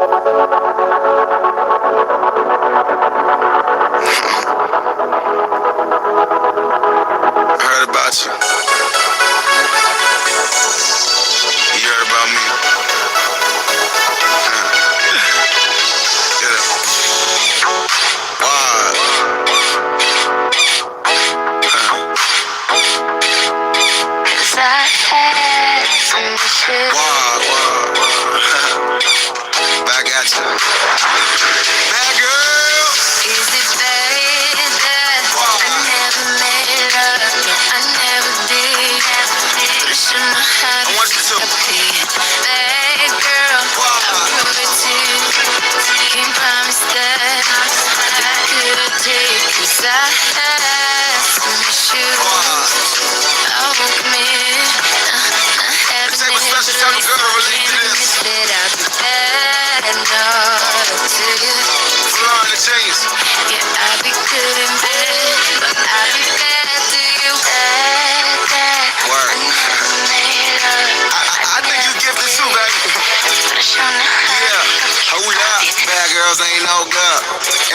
Heard about you. You heard about me. Get it. Wow. Back at you. Bad girl. Is it bad that I never made it up? I never did. But I should know how to be bad girl. I prove it to you. Can't promise that I could take, 'cause I had some issues. I won't commit. I haven't been able to admit that I'd be bad enough to you. Yeah, I'd be good in bed, but I'd be bad to you. Word. I think you gifted too, baby. Yeah. Oh yeah. Bad girls ain't no good,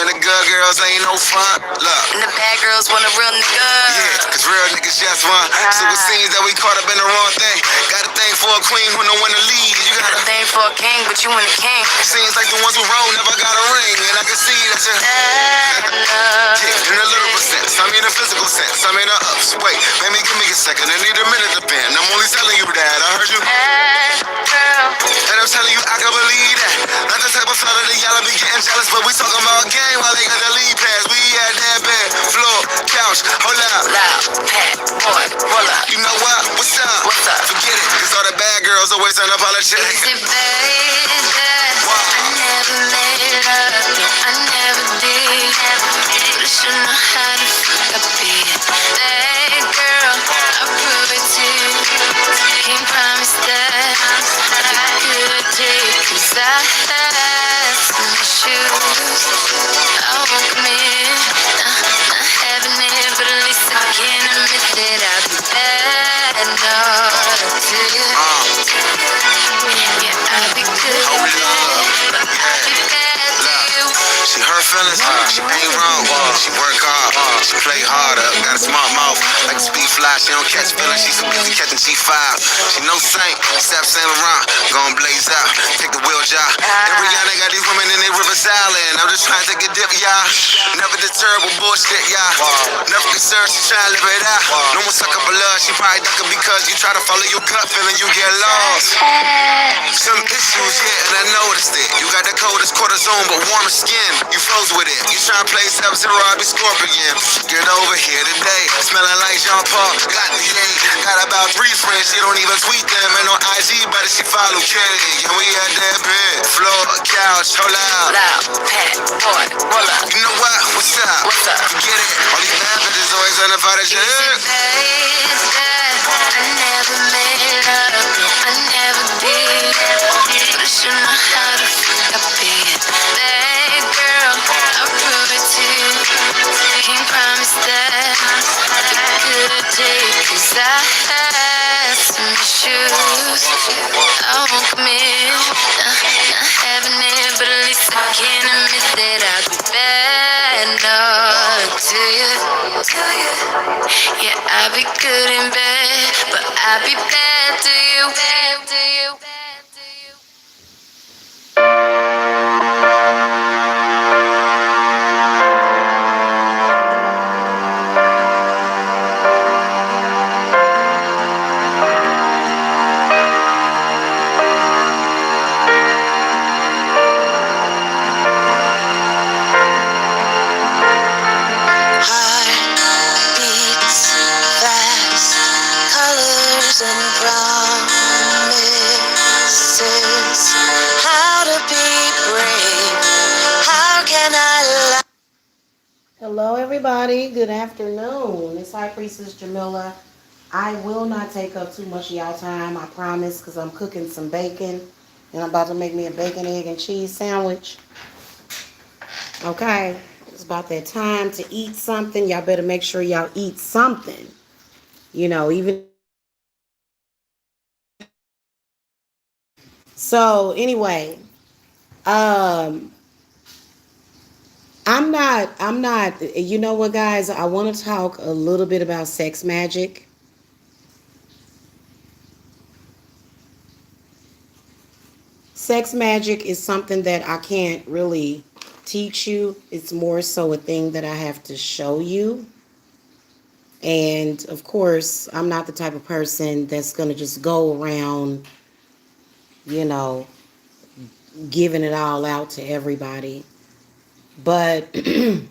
and the good girls ain't no fun. Look. And the bad girls want a real nigga. Yeah, 'cause real niggas just want. So it seems that we caught up in the wrong thing. Got a thing for a queen who know when to lead. You got a thing for a king, but you ain't a king. Seems like the ones who roll never got a ring, and I can see that you. Yeah, in a literal sense, I mean a physical sense, I mean a ups. Wait, maybe give me a second, I need a minute to bend. I'm only telling you that, I heard you. And I'm telling you, I can believe that. Not the type of fella that y'all be getting jealous, but we talking about game while they got the lead pass. We at that bed, floor, couch, hold up. Loud, pat, boy, hold up. You know what? What's up? What's up? Forget it, 'cause all the bad girls always unapologetic. Is it bad that I never made it up? I never did. But I should know how to fuck up it. Bad girl, I'll prove it to you. Can't promise that I could take, 'cause I had some issues. I won't commit. Not having it, but at least I can admit that I'd be bad enough to you. Yeah, I'd be good, but I'd be bad to you. She hurt feelings, she ain't wrong. She work hard, she play harder. Got a smart mouth, like a speed fly. She don't catch feelings, she's so busy catching G5. She no saint, step Saint Laurent, gon' blaze out, take the wheel job. Every y'all got these women in their Rivers Island. I'm just trying to take a dip, y'all. Never deterred with bullshit, y'all. Never concerned, she trying to live it out. No one suck up a love, she probably ducking because you try to follow your gut feeling, you get lost. Some issues, yeah, and I noticed it. You got the coldest cortisone, but warmer skin. You froze with it. You trying to play Sub-Zero, I be Scorpion. Get over here today, smelling like Jean Paul. Got the eight, got about 3 friends. She don't even tweet them, and on IG, but she follow Kitty. And we at that bed, floor, couch, hold out. Loud, pat, boy, roll up. You know what? What's up? What's up? Forget it. All these bad bitches always unapologetic. Is it bad that I never made it up? I never did. But I should know how to fuck up it. Bad girl, I'll prove it to you. Can't promise that I could take, 'cause I had some issues. I won't commit. Not having it, but at least I can admit that I'd be bad enough to you. Yeah, I'd be good in bed, but I'd be bad to you. Hello everybody, good afternoon. It's High Priestess Jamila. I will not take up too much of y'all time, I promise, because I'm cooking some bacon and I'm about to make me a bacon, egg, and cheese sandwich. Okay, it's about that time to eat something. Y'all better make sure y'all eat something. You know, even so anyway, Um, I'm not, you know what, guys? I want to talk a little bit about sex magic. Sex magic is something that I can't really teach you. It's more so a thing that I have to show you. And of course, I'm not the type of person that's going to just go around, you know, giving it all out to everybody. But when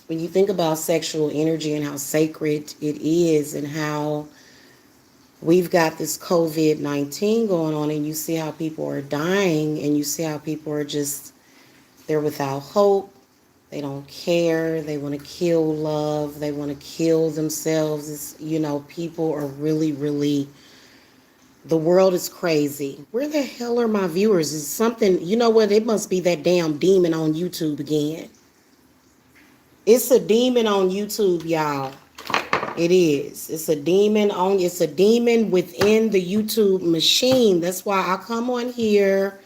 you think about sexual energy and how sacred it is, and how we've got this COVID-19 going on, and you see how people are dying, and you see how people are just, they're without hope. They don't care. They want to kill love. They want to kill themselves. People are really, really, the world is crazy. Where the hell are my viewers? Is something, you know what? It must be that damn demon on YouTube again. It's a demon on YouTube, y'all. It is. It's a demon within the YouTube machine. That's why I come on here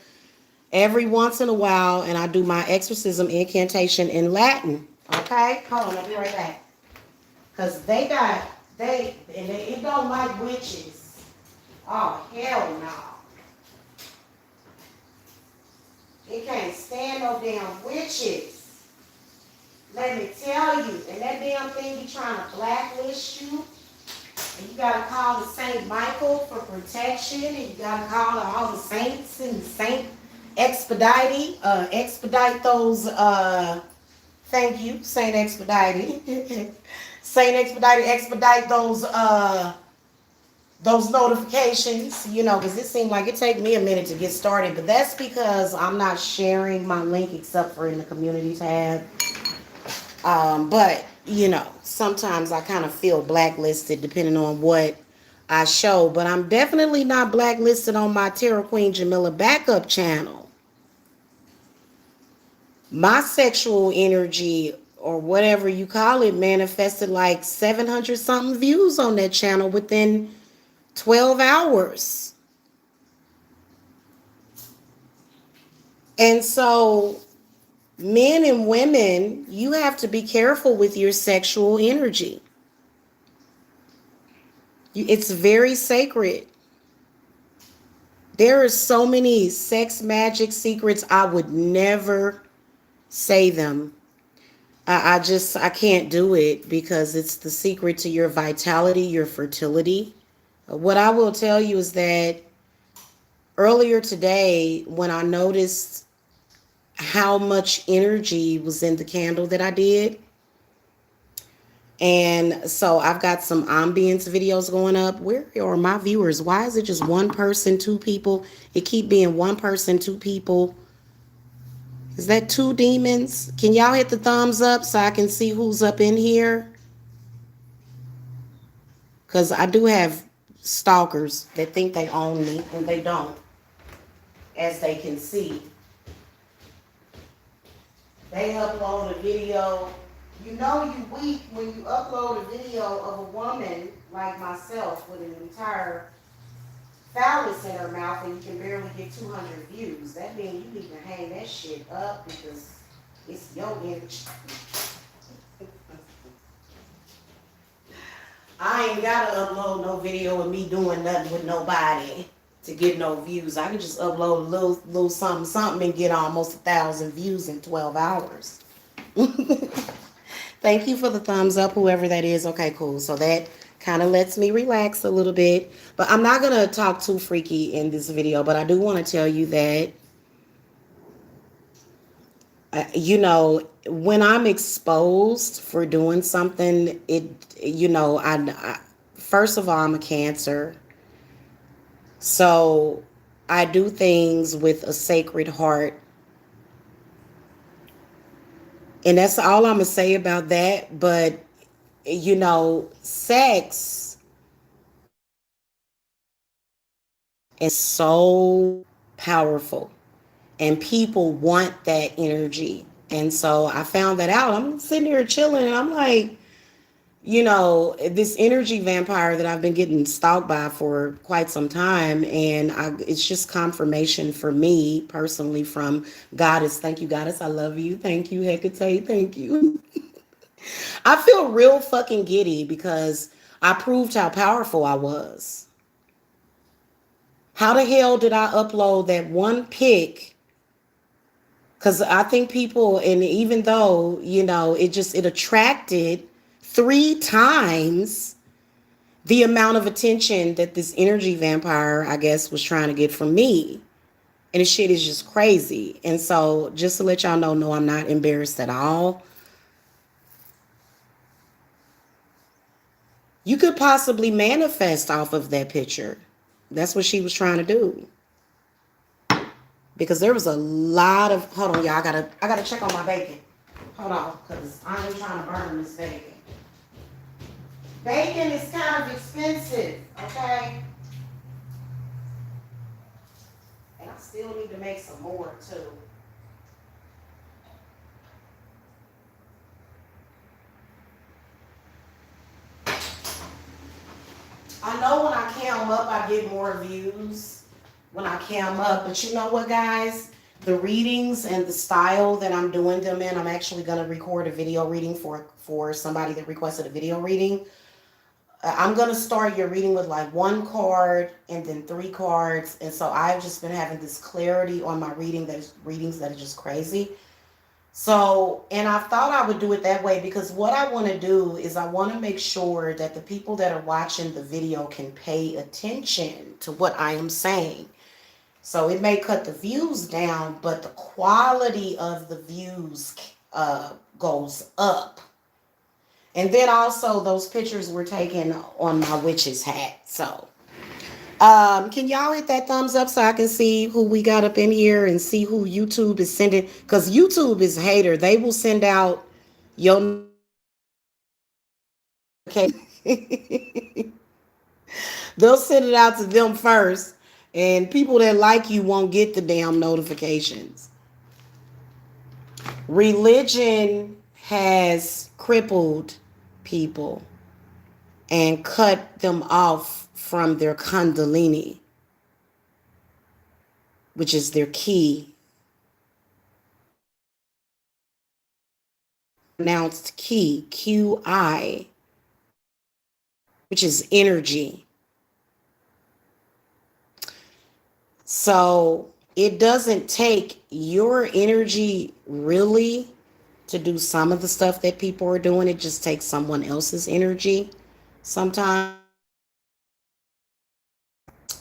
every once in a while and I do my exorcism incantation in Latin. Okay? Hold on, I'll be right back. Because it don't like witches. Oh, hell no. It can't stand no damn witches. Let me tell you. And that damn thing be trying to blacklist you. And you gotta call the Saint Michael for protection. And you gotta call all the saints and the saint expedite those, thank you, Saint Expedite. Saint expedite those notifications, because it seemed like it take me a minute to get started, but that's because I'm not sharing my link except for in the community tab. But sometimes I kind of feel blacklisted depending on what I show, but I'm definitely not blacklisted on my Tarot Queen Jamila backup channel. My sexual energy, or whatever you call it, manifested like 700 something views on that channel within 12 hours. And so, men and women, you have to be careful with your sexual energy. It's very sacred. There are so many sex magic secrets, I would never say them. I can't do it because it's the secret to your vitality, your fertility. What I will tell you is that earlier today, when I noticed how much energy was in the candle that I did, and so I've got some ambience videos going up. Where are my viewers? Why is it just one person, two people? It keep being one person, two people. Is that two demons? Can y'all hit the thumbs up so I can see who's up in here? Because I do have stalkers that think they own me and they don't, as they can see. They upload a video. You know you weak when you upload a video of a woman like myself with an entire phallus in her mouth and you can barely get 200 views. That means you need to hang that shit up because it's your image. I ain't gotta upload no video of me doing nothing with nobody to get no views. I can just upload a little something and get almost 1,000 views in 12 hours. Thank you for the thumbs up, whoever that is. Okay, cool. So that kind of lets me relax a little bit. But I'm not going to talk too freaky in this video, but I do want to tell you that, when I'm exposed for doing something, first of all, I'm a Cancer. So I do things with a sacred heart. And that's all I'm going to say about that. But, sex is so powerful. And people want that energy. And so I found that out. I'm sitting here chilling and I'm like, this energy vampire that I've been getting stalked by for quite some time. And it's just confirmation for me personally from Goddess. Thank you, Goddess. I love you. Thank you, Hecate. Thank you. I feel real fucking giddy because I proved how powerful I was. How the hell did I upload that one pic? Because I think people, and even though, it attracted 3 times the amount of attention that this energy vampire, I guess, was trying to get from me. And the shit is just crazy. And so just to let y'all know, no, I'm not embarrassed at all. You could possibly manifest off of that picture. That's what she was trying to do. Because there was a lot of, hold on, y'all, I gotta check on my bacon. Hold on, because I ain't trying to burn this bacon. Bacon is kind of expensive, okay? And I still need to make some more too. I know when I cam up, I get more views when I cam up. But you know what, guys? The readings and the style that I'm doing them in, I'm actually going to record a video reading for somebody that requested a video reading. I'm going to start your reading with like 1 card and then 3 cards. And so I've just been having this clarity on my readings that are just crazy. So, and I thought I would do it that way because what I want to do is I want to make sure that the people that are watching the video can pay attention to what I am saying. So it may cut the views down, but the quality of the views goes up. And then also those pictures were taken on my witch's hat. So can y'all hit that thumbs up so I can see who we got up in here and see who YouTube is sending? Because YouTube is a hater. They will send out your okay. They'll send it out to them first. And people that like you won't get the damn notifications. Religion has crippled people and cut them off from their kundalini, which is their key. Pronounced key, QI, which is energy. So it doesn't take your energy really to do some of the stuff that people are doing. It just takes someone else's energy sometimes.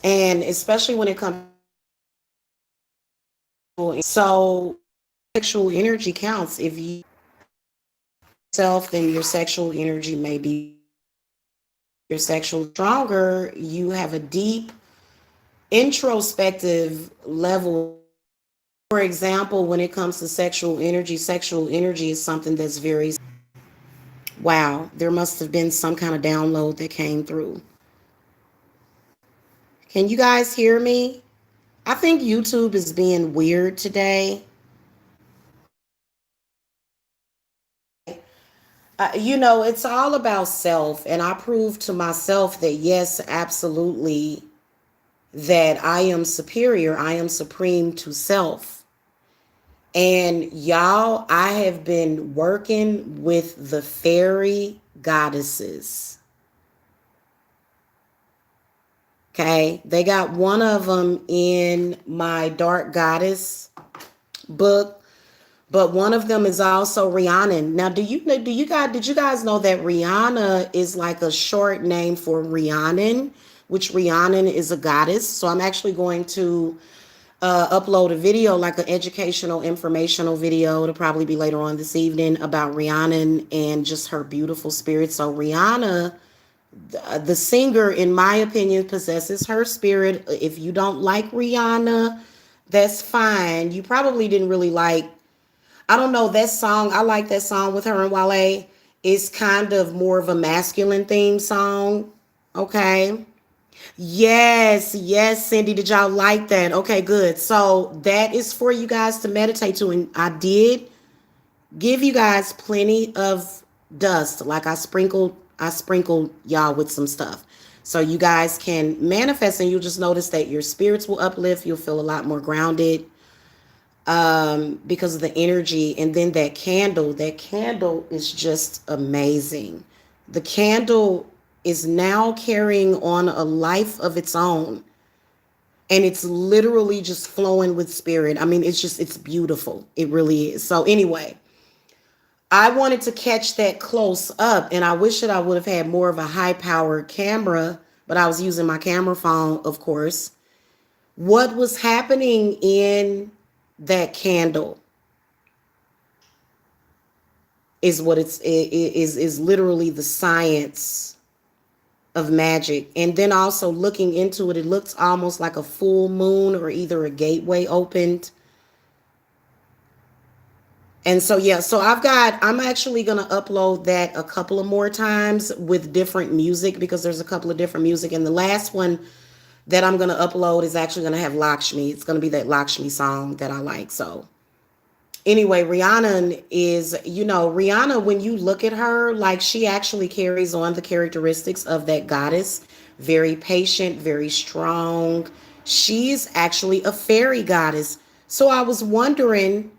And especially when it comes to so sexual energy counts. If you self, then your sexual energy may be your sexual stronger. You have a deep introspective level. For example, when it comes to sexual energy is something that's very wow. There must have been some kind of download that came through. Can you guys hear me? I think YouTube is being weird today. It's all about self. And I proved to myself that, yes, absolutely, that I am superior. I am supreme to self. And y'all, I have been working with the fairy goddesses. Okay, they got one of them in my Dark Goddess book, but one of them is also Rihanna. Now, did you guys know that Rihanna is like a short name for Rhiannon, which Rhiannon is a goddess? So I'm actually going to upload a video, like an educational, informational video. It'll probably be later on this evening about Rhiannon and just her beautiful spirit. So Rihanna, the singer, in my opinion, possesses her spirit. If you don't like Rihanna, that's fine. You probably didn't really like, I don't know, that song. I like that song with her and Wale. It's kind of more of a masculine theme song. Okay. Yes, Cindy. Did y'all like that? Okay, good. So that is for you guys to meditate to. And I did give you guys plenty of dust. Like I sprinkled I sprinkled y'all with some stuff. So you guys can manifest, and you'll just notice that your spirits will uplift. You'll feel a lot more grounded because of the energy. And then that candle is just amazing. The candle is now carrying on a life of its own. And it's literally just flowing with spirit. I mean, it's beautiful. It really is. So anyway, I wanted to catch that close up, and I wish that I would have had more of a high powered camera, but I was using my camera phone, of course. What was happening in that candle is what is literally the science of magic. And then also looking into it, it looks almost like a full moon or either a gateway opened. And so, yeah, so I'm actually going to upload that a couple of more times with different music, because there's a couple of different music. And the last one that I'm going to upload is actually going to have Lakshmi. It's going to be that Lakshmi song that I like. So anyway, Rihanna is, Rihanna, when you look at her, like, she actually carries on the characteristics of that goddess. Very patient, very strong. She's actually a fairy goddess. So I was wondering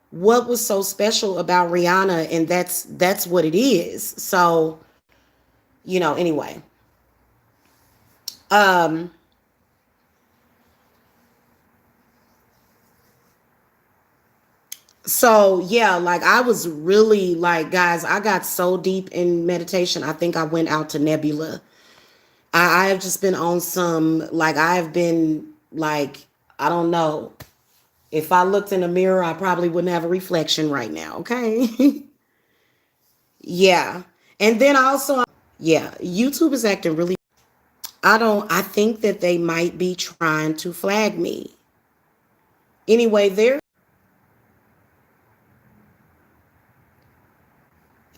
what was so special about Rihanna, and that's what it is. So, anyway. So yeah, like, I was really like, guys, I got so deep in meditation. I think I went out to Nebula. I have just been on some, like, I have been like, I don't know. If I looked in the mirror, I probably wouldn't have a reflection right now. Okay. Yeah. And then also, yeah, YouTube is acting really, I think that they might be trying to flag me. Anyway,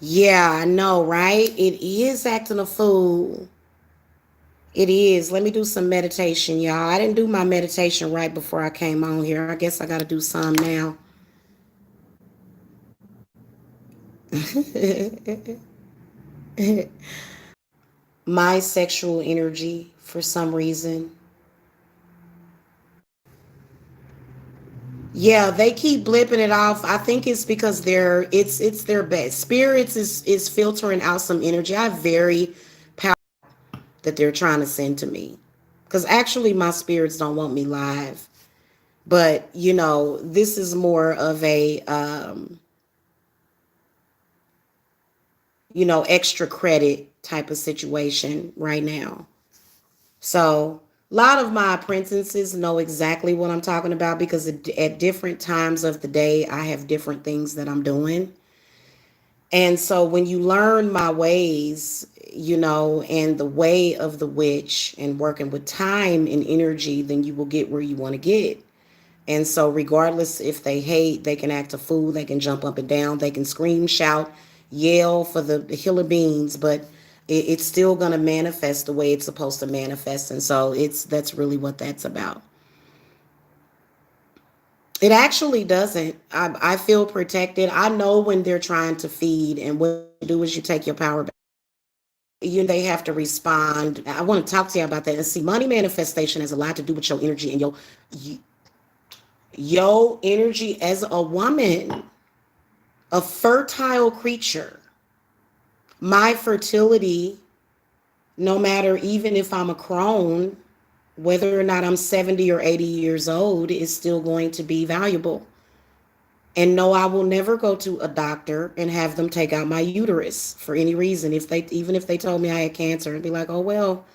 yeah, I know, right? It is acting a fool. It is. Let me do some meditation, y'all. I didn't do my meditation right before I came on here. I guess I got to do some now. My sexual energy, for some reason. Yeah, they keep blipping it off. I think it's because it's their best. Spirits is filtering out some energy. I very powerful that they're trying to send to me. Because actually my spirits don't want me live. But, this is more of a extra credit type of situation right now. So a lot of my apprentices know exactly what I'm talking about, because at different times of the day, I have different things that I'm doing. And so when you learn my ways, and the way of the witch, and working with time and energy, then you will get where you want to get. And so regardless if they hate, they can act a fool, they can jump up and down, they can scream, shout, yell for the hill of beans, but it's still going to manifest the way it's supposed to manifest. And so that's really what that's about. It actually doesn't. I feel protected. I know when they're trying to feed, and what you do is you take your power back. They have to respond. I want to talk to you about that. And see, money manifestation has a lot to do with your energy and your energy as a woman, a fertile creature. My fertility, no matter, even if I'm a crone, whether or not I'm 70 or 80 years old, is still going to be valuable. And no, I will never go to a doctor and have them take out my uterus for any reason. Even if they told me I had cancer, I'd be like, oh, well,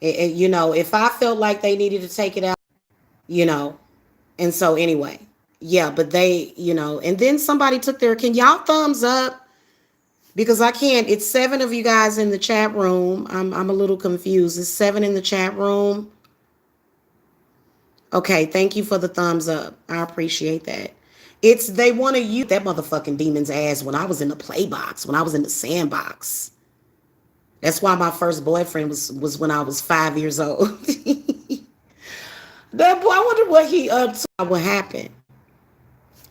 if I felt like they needed to take it out, and so anyway, yeah, but they, and then somebody took can y'all thumbs up? Because I can't, it's 7 of you guys in the chat room. I'm a little confused. It's 7 in the chat room. Okay, thank you for the thumbs up. I appreciate that. They want to use that motherfucking demon's ass when I was in the play box, when I was in the sandbox. That's why my first boyfriend was when I was 5 years old. That boy, I wonder what he up to. What happened?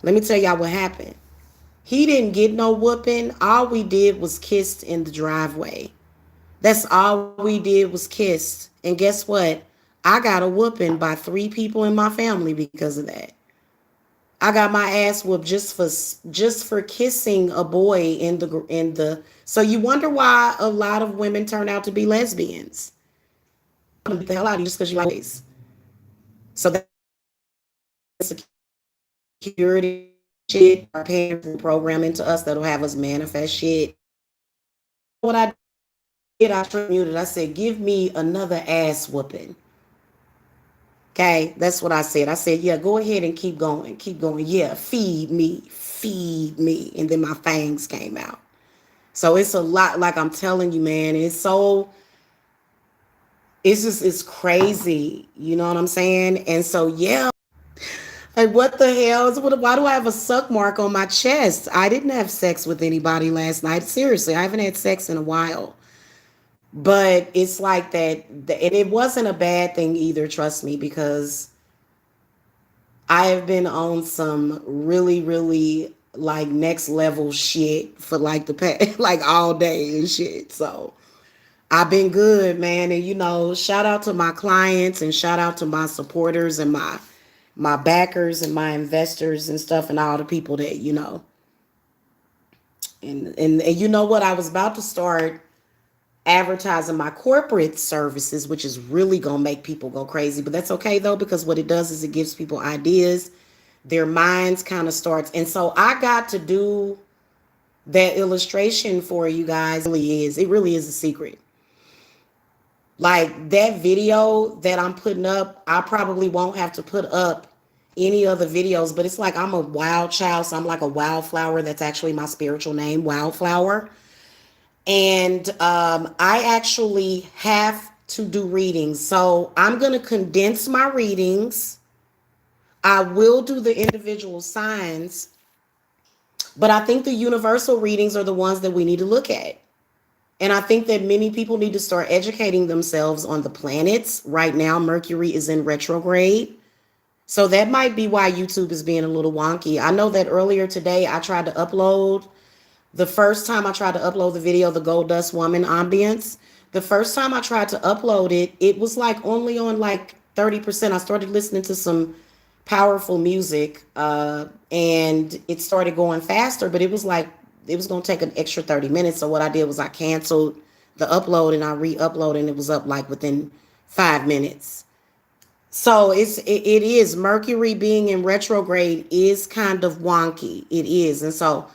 Let me tell y'all what happened. He didn't get no whooping. All we did was kissed in the driveway. That's all we did was kissed. And guess what? I got a whooping by 3 people in my family because of that. I got my ass whooped just for kissing a boy in the. So you wonder why a lot of women turn out to be lesbians. I'm gonna beat the hell out of you just because you like boys. So that's security shit. Our parents will program into us that'll have us manifest shit. What I did, I transmuted. I said, give me another ass whooping. Okay, that's what I said. I said, yeah, go ahead and keep going. Keep going. Yeah, feed me. Feed me. And then my fangs came out. So it's a lot, like I'm telling you, man. It's crazy. You know what I'm saying? And so, yeah, like what the hell? Why do I have a suck mark on my chest? I didn't have sex with anybody last night. Seriously, I haven't had sex in a while. But it's like that. And it wasn't a bad thing either, trust me, because I have been on some really, really like next level shit for like the past, like all day and shit. So I've been good, man. And shout out to my clients and shout out to my supporters and my backers and my investors and stuff and all the people that, and you know what? I was about to start advertising my corporate services, which is really gonna make people go crazy. But that's okay though, because what it does is it gives people ideas. Their minds kind of starts. And so I got to do that illustration for you guys. It really is a secret. Like that video that I'm putting up, I probably won't have to put up any other videos, but it's like I'm a wild child. So I'm like a wildflower. That's actually my spiritual name, Wildflower. And I actually have to do readings. So I'm going to condense my readings. I will do the individual signs, but I think the universal readings are the ones that we need to look at. And I think that many people need to start educating themselves on the planets. Right now, Mercury is in retrograde. So that might be why YouTube is being a little wonky. I know that earlier today I tried to upload. The first time I tried to upload the video, the Gold Dust Woman ambience, the first time I tried to upload it, it was like only on like 30%. I started listening to some powerful music and it started going faster, but it was like it was going to take an extra 30 minutes. So what I did was I canceled the upload and I re-uploaded and it was up like within 5 minutes. So it is Mercury being in retrograde is kind of wonky. It is. And so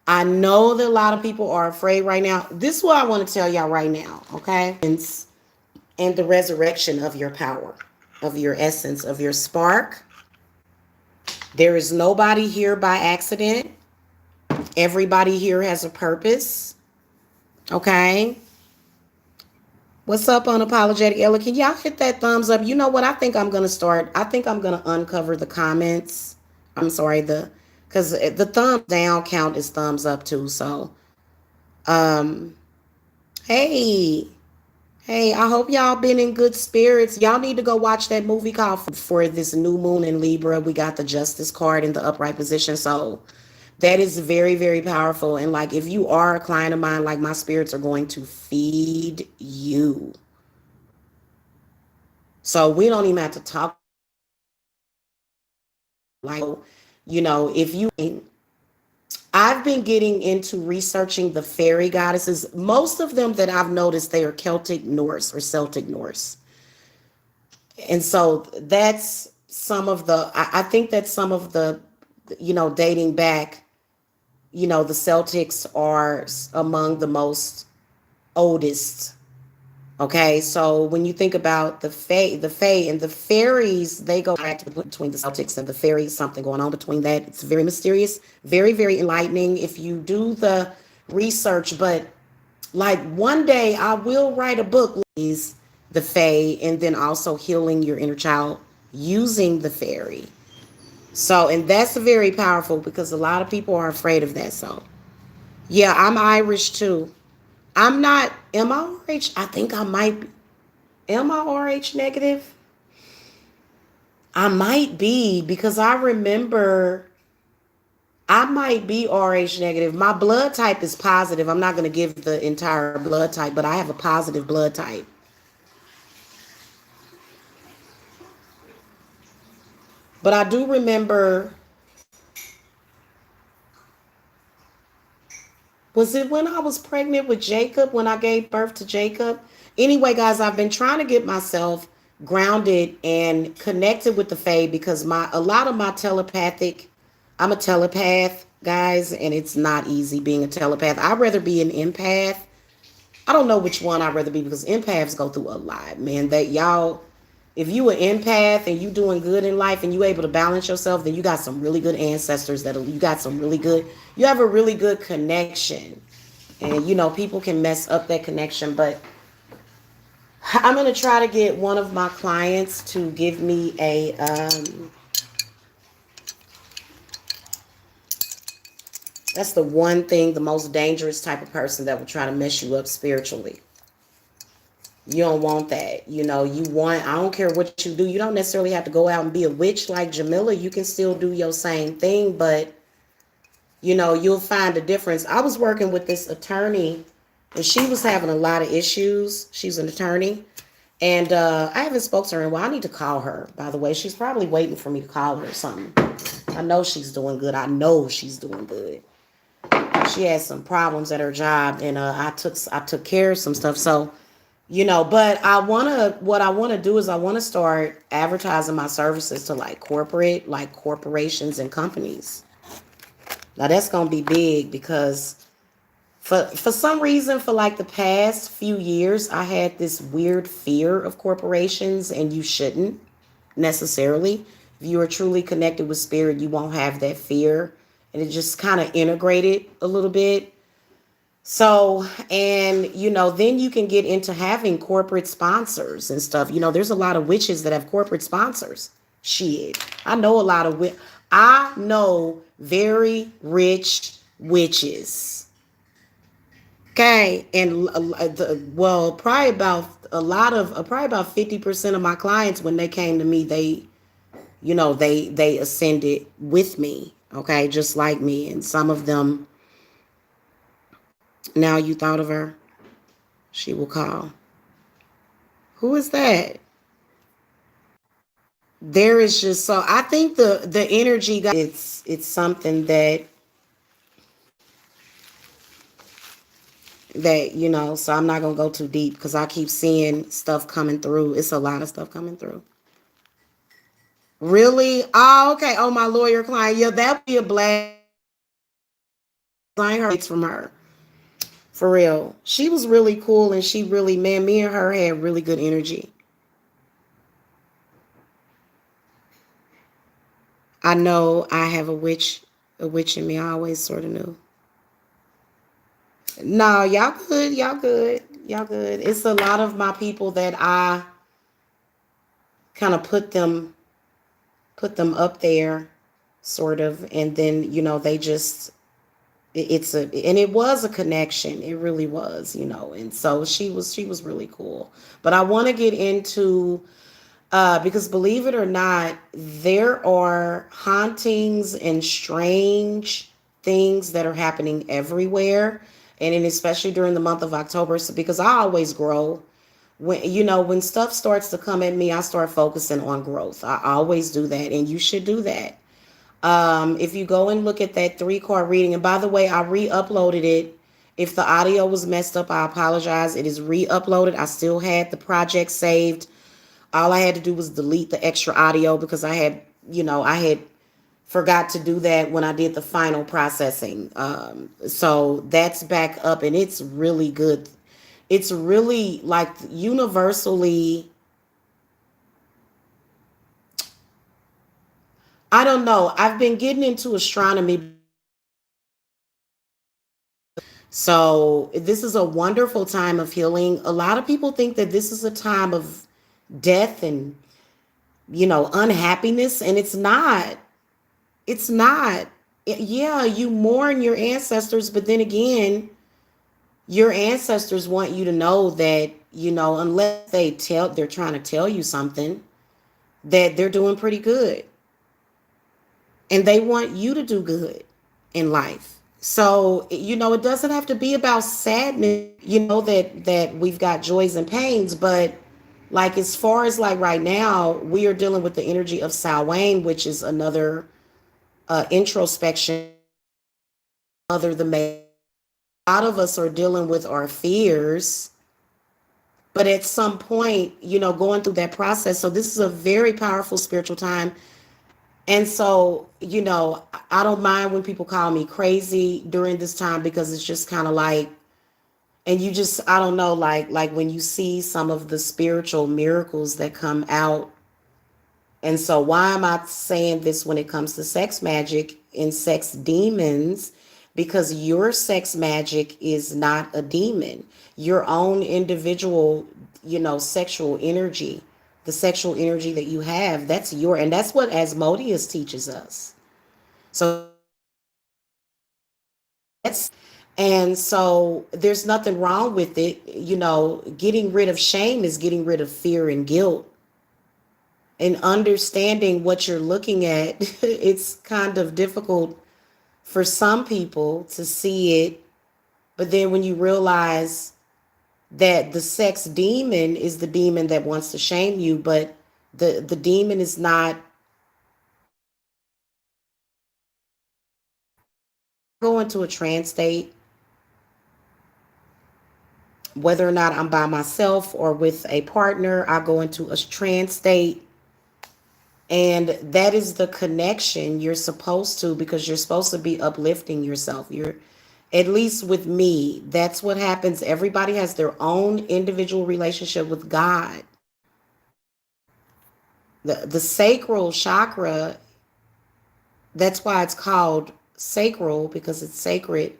I know that a lot of people are afraid right now. This is what I want to tell y'all right now, okay? And the resurrection of your power, of your essence, of your spark. There is nobody here by accident. Everybody here has a purpose, okay? What's up, Unapologetic Ella? Can y'all hit that thumbs up? You know what? I think I'm going to start. I think I'm going to uncover the comments. I'm sorry, because the thumbs down count is thumbs up too. So, um, hey, I hope y'all been in good spirits. Y'all need to go watch that movie called for this new moon in Libra. We got the Justice card in the upright position. So that is very, very powerful. And like, if you are a client of mine, like my spirits are going to feed you. So we don't even have to talk like, if you, I've been getting into researching the fairy goddesses. Most of them that I've noticed, they are Celtic Norse or Celtic Norse. And so that's some of I think that some of the, dating back, the Celtics are among the most oldest. Okay, so when you think about the fae and the fairies, they go back to between the Celtics and the fairies, something going on between that. It's very mysterious, very, very enlightening if you do the research. But like one day I will write a book, is the fae, and then also healing your inner child using the fairy. So, and that's very powerful because a lot of people are afraid of that. So, yeah, I'm Irish too. I'm not, am I RH? I think I might be. Am I RH negative? I might be because I remember I might be RH negative. My blood type is positive. I'm not going to give the entire blood type, but I have a positive blood type. But I do remember, was it when I was pregnant with Jacob, when I gave birth to Jacob? Anyway, guys, I've been trying to get myself grounded and connected with the Fae because a lot of my telepathic, I'm a telepath, guys, and it's not easy being a telepath. I'd rather be an empath. I don't know which one I'd rather be because empaths go through a lot, man. That y'all, if you an empath and you doing good in life and you able to balance yourself, then you got some really good ancestors you got some really good, you have a really good connection. And people can mess up that connection, but I'm going to try to get one of my clients to give me that's the one thing, the most dangerous type of person that will try to mess you up spiritually. You don't want that. I don't care what you do. You don't necessarily have to go out and be a witch like Jamila. You can still do your same thing, but you'll find a difference. I was working with this attorney and she was having a lot of issues. She's an attorney. And I haven't spoken to her in a while. I need to call her, by the way. She's probably waiting for me to call her or something. I know she's doing good. I know she's doing good. She had some problems at her job and I took care of some stuff. So but what I want to do is I want to start advertising my services to like corporations and companies. Now that's going to be big because for some reason, for like the past few years, I had this weird fear of corporations, and you shouldn't necessarily. If you are truly connected with spirit, you won't have that fear, and it just kind of integrated a little bit. So, and then you can get into having corporate sponsors and stuff. There's a lot of witches that have corporate sponsors. Shit. I know a lot of I know very rich witches. Okay. And probably about probably about 50% of my clients, when they came to me, they ascended with me. Okay. Just like me. And some of them, now you thought of her, she will call. Who is that? There is just, so I think the energy, it's something that so I'm not gonna go too deep because I keep seeing stuff coming through. It's a lot of stuff coming through. Really? Oh, okay. Oh, my lawyer client. Yeah, that'd be a blast. I heard from her. For real. She was really cool, and she really, man, me and her had really good energy. I know I have a witch in me. I always sort of knew. No, y'all good. Y'all good. Y'all good. It's a lot of my people that I kind of put them up there, sort of, and then they just, and it was a connection. It really was, and so she was really cool. But I want to get into because believe it or not, there are hauntings and strange things that are happening everywhere, and especially during the month of October. So because I always grow, when stuff starts to come at me, I start focusing on growth. I always do that, and you should do that. If you go and look at that 3-card reading, and by the way, I re-uploaded it. If the audio was messed up, I apologize. It is re-uploaded. I still had the project saved. All I had to do was delete the extra audio because I had forgot to do that when I did the final processing. So that's back up, and it's really good. It's really like universally, I don't know. I've been getting into astronomy. So this is a wonderful time of healing. A lot of people think that this is a time of death and, unhappiness, and it's not. It's not. Yeah, you mourn your ancestors, but then again, your ancestors want you to know that, unless they're trying to tell you something, that they're doing pretty good. And they want you to do good. in life. So, it doesn't have to be about sadness, that we've got joys and pains, but like as far as like right now, we are dealing with the energy of Samhain, which is another introspection, other the main. A lot of us are dealing with our fears, but at some point, going through that process. So this is a very powerful spiritual time. And so, I don't mind when people call me crazy during this time, because it's just kind of like, and you just, I don't know, like when you see some of the spiritual miracles that come out. And so why am I saying this when it comes to sex magic and sex demons? Because your sex magic is not a demon. Your own individual, sexual energy, the sexual energy that you have, and that's what Asmodeus teaches us. So that's, and so there's nothing wrong with it. Getting rid of shame is getting rid of fear and guilt, and understanding what you're looking at. It's kind of difficult for some people to see it, but then when you realize that the sex demon is the demon that wants to shame you, but the demon is not going to a trance state, whether or not I'm by myself or with a partner. I go into a trance state, and that is the connection you're supposed to, because you're supposed to be uplifting yourself. At least with me, that's what happens. Everybody has their own individual relationship with God. The sacral chakra, that's why it's called sacral, because it's sacred.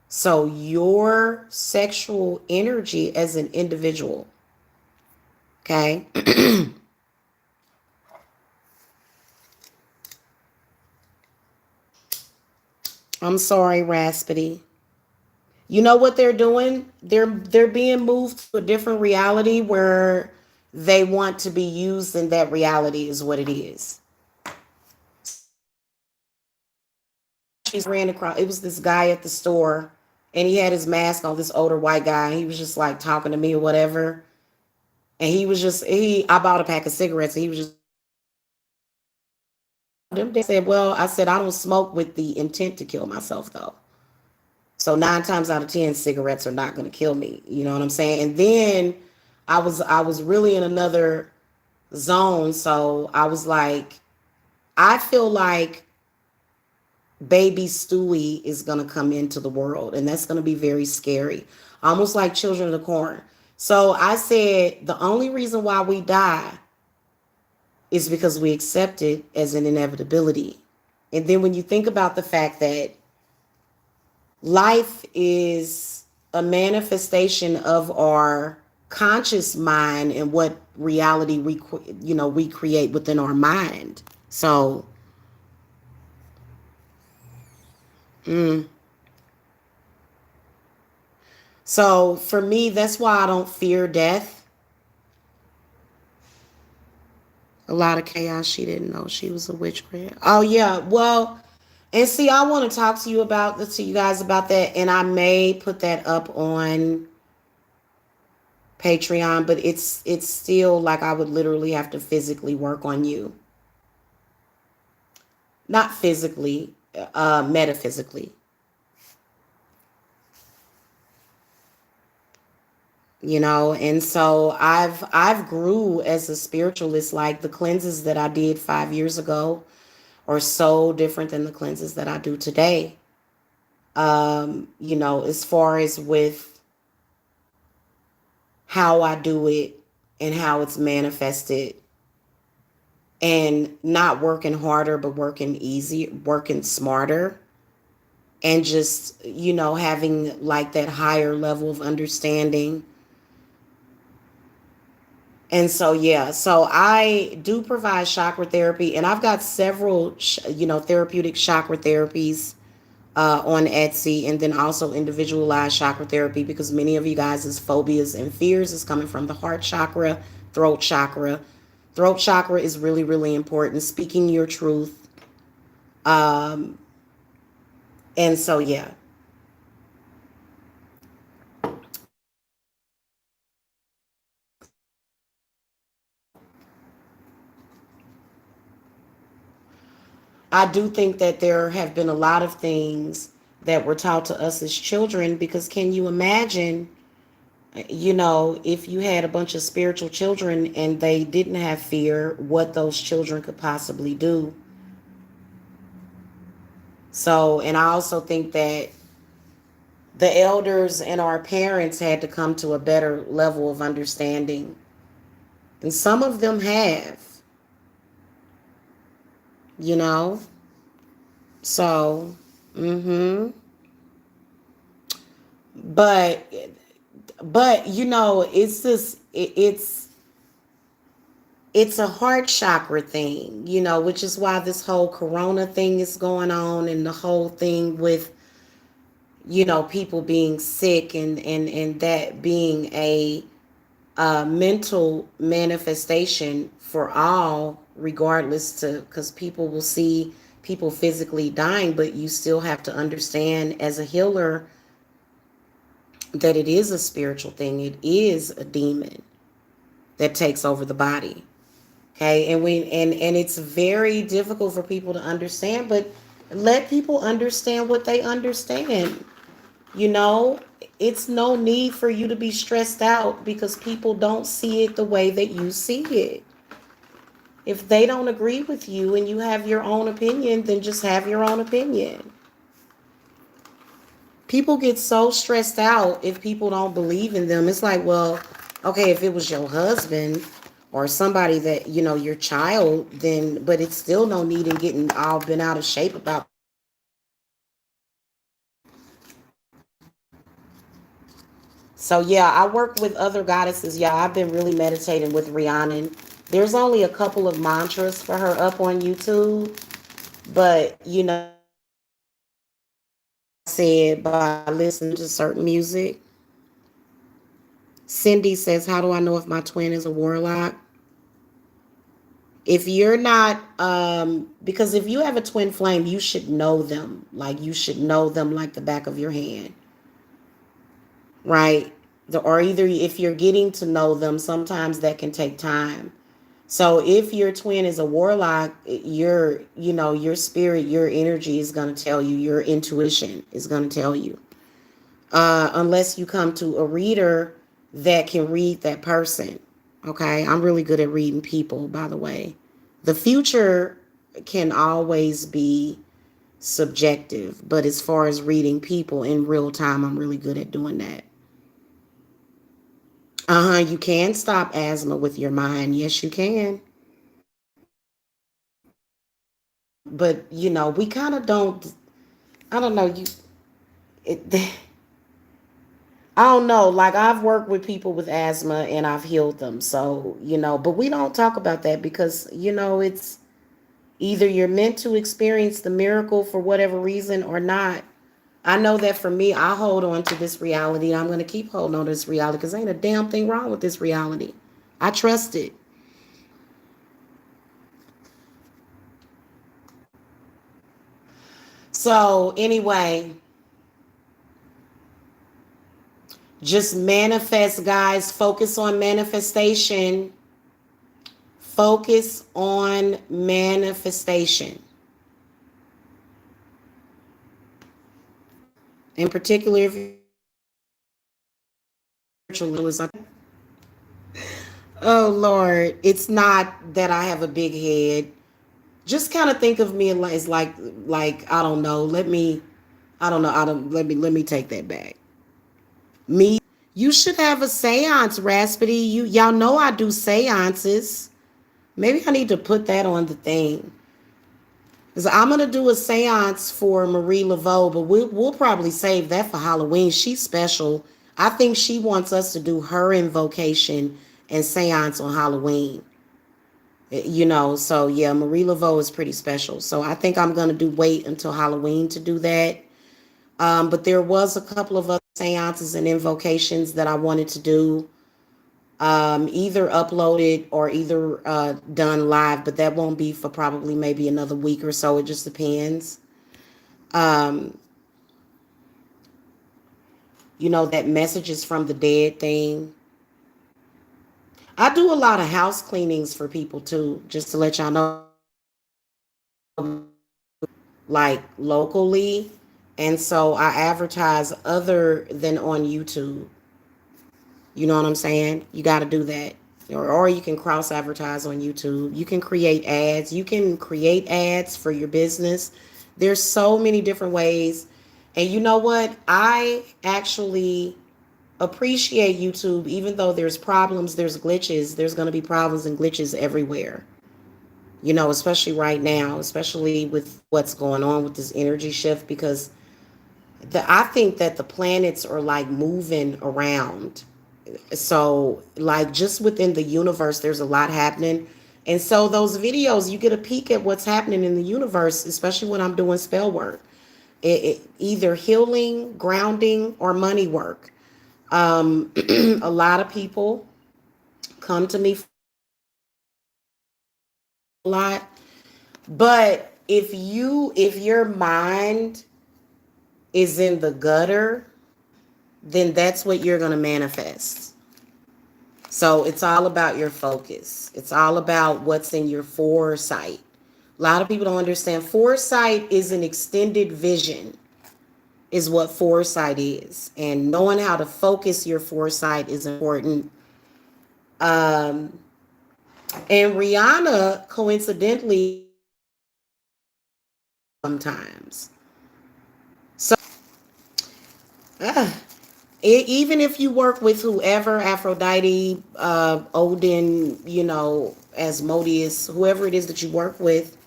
So your sexual energy as an individual, okay? I'm sorry, Raspity. You know what they're doing? They're being moved to a different reality where they want to be used in that reality is what it is. She's ran across, it was this guy at the store, and he had his mask on, this older white guy, and he was just like talking to me or whatever. And I bought a pack of cigarettes, and he was just, them they said, well, I said, I don't smoke with the intent to kill myself though. So 9 times out of 10, cigarettes are not going to kill me. You know what I'm saying? And then I was really in another zone. So I was like, I feel like baby Stewie is going to come into the world, and that's going to be very scary, almost like Children of the Corn. So I said, the only reason why we die is because we accept it as an inevitability. And then when you think about the fact that life is a manifestation of our conscious mind and what reality we create within our mind. So so for me, that's why I don't fear death. A lot of chaos. She didn't know she was a witchcraft. Oh yeah, well, and see, I want to talk to you guys about that, and I may put that up on Patreon, but it's still like I would literally have to physically work on you. Not physically, metaphysically. And so I've grew as a spiritualist. Like the cleanses that I did 5 years ago are so different than the cleanses that I do today. As far as with how I do it and how it's manifested, and not working harder, but working easy, working smarter, and just, having like that higher level of understanding. And so, yeah, so I do provide chakra therapy, and I've got several, therapeutic chakra therapies on Etsy, and then also individualized chakra therapy, because many of you guys' phobias and fears is coming from the heart chakra, throat chakra. Throat chakra is really, really important. Speaking your truth, And so, yeah. I do think that there have been a lot of things that were taught to us as children, because can you imagine, if you had a bunch of spiritual children and they didn't have fear, what those children could possibly do? So, and I also think that the elders and our parents had to come to a better level of understanding. And some of them have, you know? So, but, it's just, it's a heart chakra thing, which is why this whole corona thing is going on, and the whole thing with, people being sick, and that being a mental manifestation for all, regardless, to because people will see people physically dying, but you still have to understand as a healer that it is a spiritual thing. It is a demon that takes over the body. Okay, and it's very difficult for people to understand, but let people understand what they understand. You know, it's no need for you to be stressed out because people don't see it the way that you see it. If they don't agree with you and you have your own opinion, then just have your own opinion. People get so stressed out if people don't believe in them. It's like, well, okay, if it was your husband or somebody that, your child, then, but it's still no need in getting all bent out of shape about. So yeah, I work with other goddesses. Yeah, I've been really meditating with Rhiannon. There's only a couple of mantras for her up on YouTube, but said by listening to certain music. Cindy says, "How do I know if my twin is a warlock?" If you're not, because if you have a twin flame, you should know them. Like you should know them like the back of your hand, right? Or either if you're getting to know them, sometimes that can take time. So if your twin is a warlock, your spirit, your energy is going to tell you, your intuition is going to tell you. Unless you come to a reader that can read that person. Okay, I'm really good at reading people, by the way. The future can always be subjective, but as far as reading people in real time, I'm really good at doing that. You can stop asthma with your mind. Yes, you can. But we kind of don't. I don't know. It, I don't know. Like I've worked with people with asthma and I've healed them. So but we don't talk about that because it's either you're meant to experience the miracle for whatever reason or not. I know that for me, I hold on to this reality. I'm going to keep holding on to this reality because ain't a damn thing wrong with this reality. I trust it. So, anyway, just manifest, guys. Focus on manifestation. Focus on manifestation. In particular, if you're spiritualism. Oh, Lord. It's not that I have a big head. Just kind of think of me as like I don't know. I don't know. Let me take that back. Me, you should have a seance, Raspity. Y'all know I do seances. Maybe I need to put that on the thing. Because I'm gonna do a seance for Marie Laveau, but we'll probably save that for Halloween. She's special. I think she wants us to do her invocation and seance on Halloween. So yeah, Marie Laveau is pretty special. So I think I'm gonna do wait until Halloween to do that. But there was a couple of other seances and invocations that I wanted to do, either uploaded or either done live, but that won't be for probably maybe another week or so. It just depends. that messages from the dead thing. I do a lot of house cleanings for people too, just to let y'all know, like locally. And so I advertise other than on YouTube. You know what I'm saying? You got to do that. Or you can cross advertise on YouTube. You can create ads. You can create ads for your business. There's so many different ways. And you know what? I actually appreciate YouTube, even though there's problems, there's glitches. There's going to be problems and glitches everywhere. Especially right now, especially with what's going on with this energy shift, because I think that the planets are like moving around. So, like, just within the universe, there's a lot happening. And so, those videos, you get a peek at what's happening in the universe, especially when I'm doing spell work, either healing, grounding, or money work. A lot of people come to me a lot, but if your mind is in the gutter, then that's what you're going to manifest. So it's all about your focus. It's all about what's in your foresight. A lot of people don't understand. Foresight is an extended vision, is what foresight is. And knowing how to focus your foresight is important. And Rihanna, coincidentally, sometimes. So, uh, even if you work with whoever, Aphrodite, Odin, Asmodeus, whoever it is that you work with,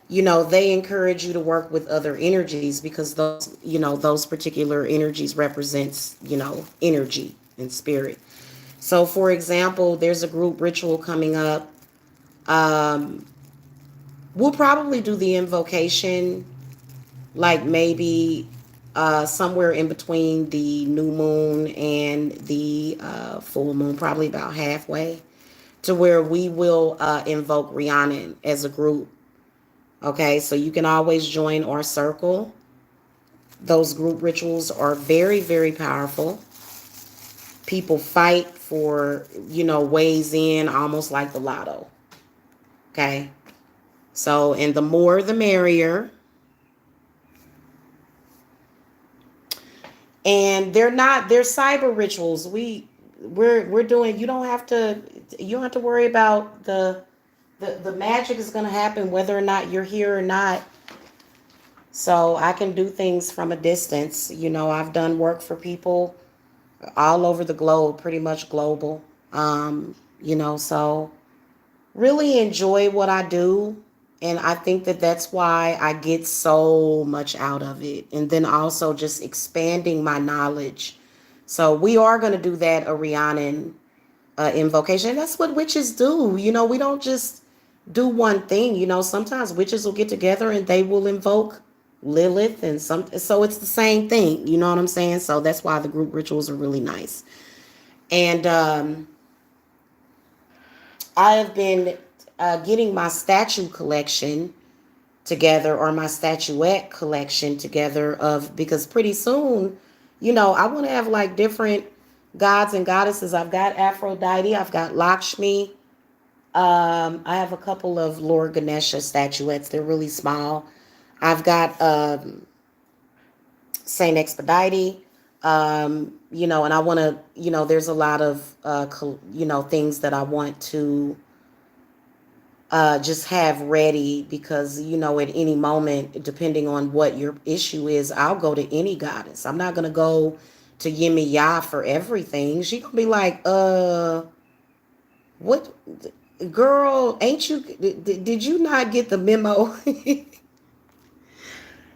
they encourage you to work with other energies, because those particular energies represents, energy and spirit. So, for example, there's a group ritual coming up. Um, we'll probably do the invocation, like maybe somewhere in between the new moon and the full moon, probably about halfway, to where we will invoke Rhiannon as a group. Okay, so you can always join our circle. Those group rituals are very, very powerful. People fight for, ways in, almost like the lotto. Okay, so, and the more the merrier. And they're cyber rituals. We're doing, you don't have to worry about the magic is going to happen whether or not you're here or not. So I can do things from a distance. I've done work for people all over the globe, pretty much global. So really enjoy what I do. And I think that that's why I get so much out of it. And then also just expanding my knowledge. So we are going to do that, a Rhiannon invocation. And that's what witches do. We don't just do one thing. Sometimes witches will get together and they will invoke Lilith and so it's the same thing. You know what I'm saying? So that's why the group rituals are really nice. And I have been getting my statue collection together, or my statuette collection together, because pretty soon, I want to have like different gods and goddesses. I've got Aphrodite, I've got Lakshmi. I have a couple of Lord Ganesha statuettes. They're really small. I've got Saint Expedite. And I want to, there's a lot of, things that I want to just have ready, because, at any moment, depending on what your issue is, I'll go to any goddess. I'm not going to go to Yemi Ya for everything. She going to be like, what, girl, ain't you, did you not get the memo?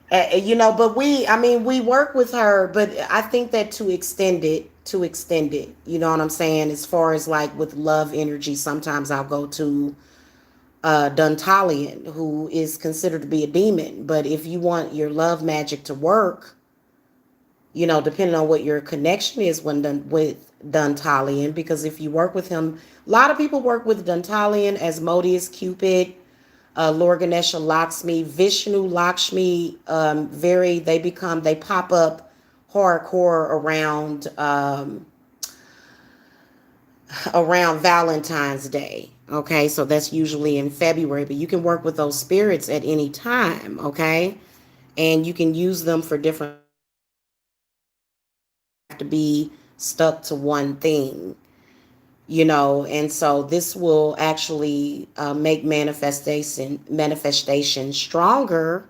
But we work with her, but I think that to extend it, you know what I'm saying? As far as like with love energy, sometimes I'll go to Dantalian, who is considered to be a demon. But if you want your love magic to work, depending on what your connection is with Dantalian, because if you work with him, a lot of people work with Dantalian, Asmodeus, Cupid, Lord Ganesha, Lakshmi, Vishnu, Lakshmi, they pop up hardcore around Valentine's Day. Okay, so that's usually in February, but you can work with those spirits at any time. Okay, and you can use them for different. Have to be stuck to one thing, and so this will actually make manifestation stronger,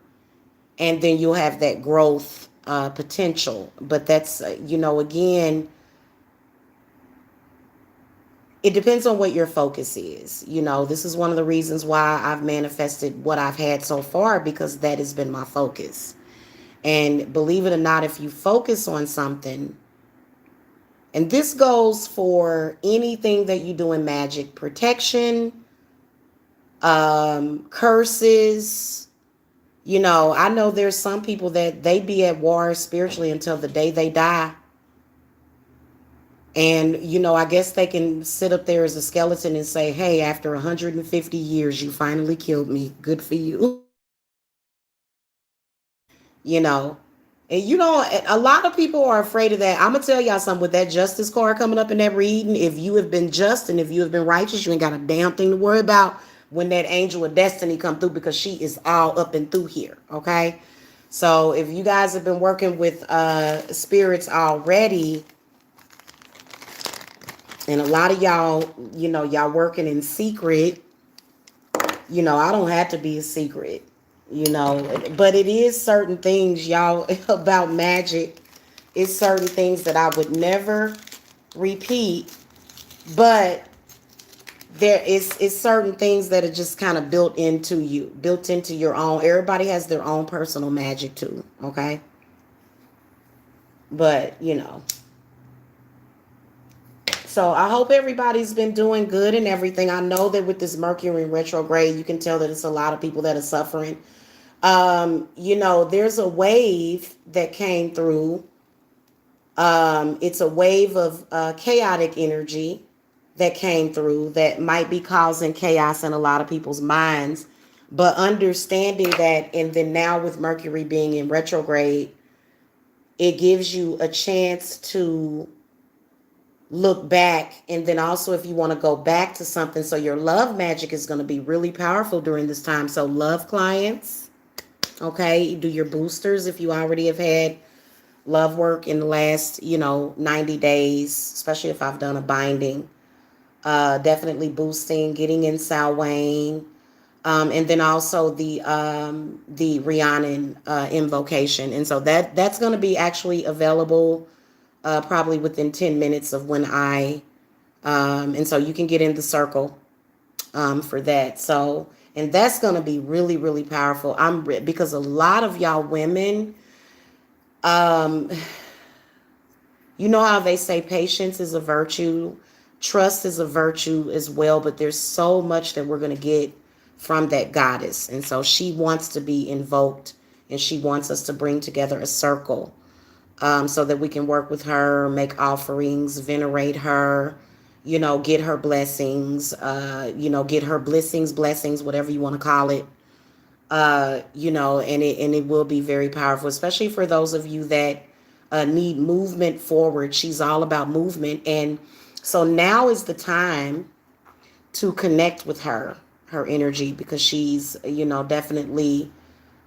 and then you'll have that growth potential. But that's again, it depends on what your focus is. This is one of the reasons why I've manifested what I've had so far, because that has been my focus. And believe it or not, if you focus on something, and this goes for anything that you do in magic, protection, curses. I know there's some people that they be at war spiritually until the day they die. And, I guess they can sit up there as a skeleton and say, hey, after 150 years, you finally killed me. Good for you. you know. And a lot of people are afraid of that. I'm going to tell y'all something with that justice card coming up in that reading. If you have been just and if you have been righteous, you ain't got a damn thing to worry about when that angel of destiny come through, because she is all up and through here. Okay. So if you guys have been working with spirits already, and a lot of y'all, y'all working in secret, I don't have to be a secret. But it is certain things, y'all, about magic. It's certain things that I would never repeat, but there is certain things that are just kind of built into your own. Everybody has their own personal magic too, okay? But, so I hope everybody's been doing good and everything. I know that with this Mercury retrograde, you can tell that it's a lot of people that are suffering. There's a wave that came through. It's a wave of chaotic energy that came through that might be causing chaos in a lot of people's minds. But understanding that, and then now with Mercury being in retrograde, it gives you a chance to look back. And then also, if you want to go back to something, so your love magic is going to be really powerful during this time. So love clients, okay, do your boosters if you already have had love work in the last 90 days, especially if I've done a binding. Definitely boosting, getting in Samhain, and then also the Rhiannon invocation. And so that's going to be actually available probably within 10 minutes of when and so you can get in the circle for that. So, and that's going to be really, really powerful. Because a lot of y'all women, how they say patience is a virtue, trust is a virtue as well, but there's so much that we're going to get from that goddess. And so she wants to be invoked, and she wants us to bring together a circle so that we can work with her, make offerings, venerate her, get her blessings, get her blessings, whatever you want to call it. And it will be very powerful, especially for those of you that need movement forward. She's all about movement. And so now is the time to connect with her energy, because she's, definitely,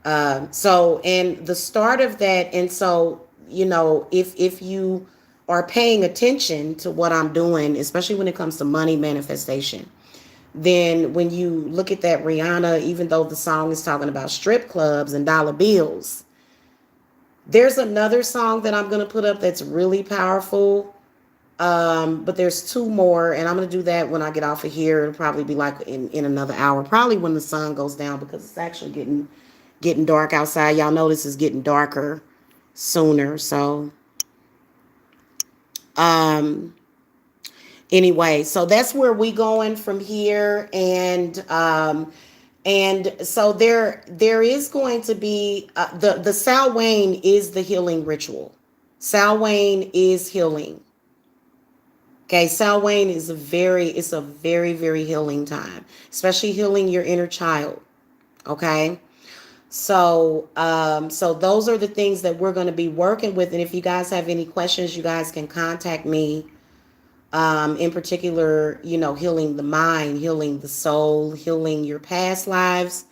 and the start of that. And so, if you are paying attention to what I'm doing, especially when it comes to money manifestation, then when you look at that Rihanna, even though the song is talking about strip clubs and dollar bills, there's another song that I'm going to put up that's really powerful. But there's two more, and I'm going to do that when I get off of here. It'll probably be like in another hour, probably when the sun goes down, because it's actually getting dark outside. Y'all know this is getting darker sooner. So, anyway, so that's where we going from here. And so there is going to be the Samhain is the healing ritual. Samhain is healing. Okay, Samhain is a very, very healing time, especially healing your inner child. Okay, So those are the things that we're going to be working with. And if you guys have any questions, you guys can contact me. In particular, healing the mind, healing the soul, healing your past lives.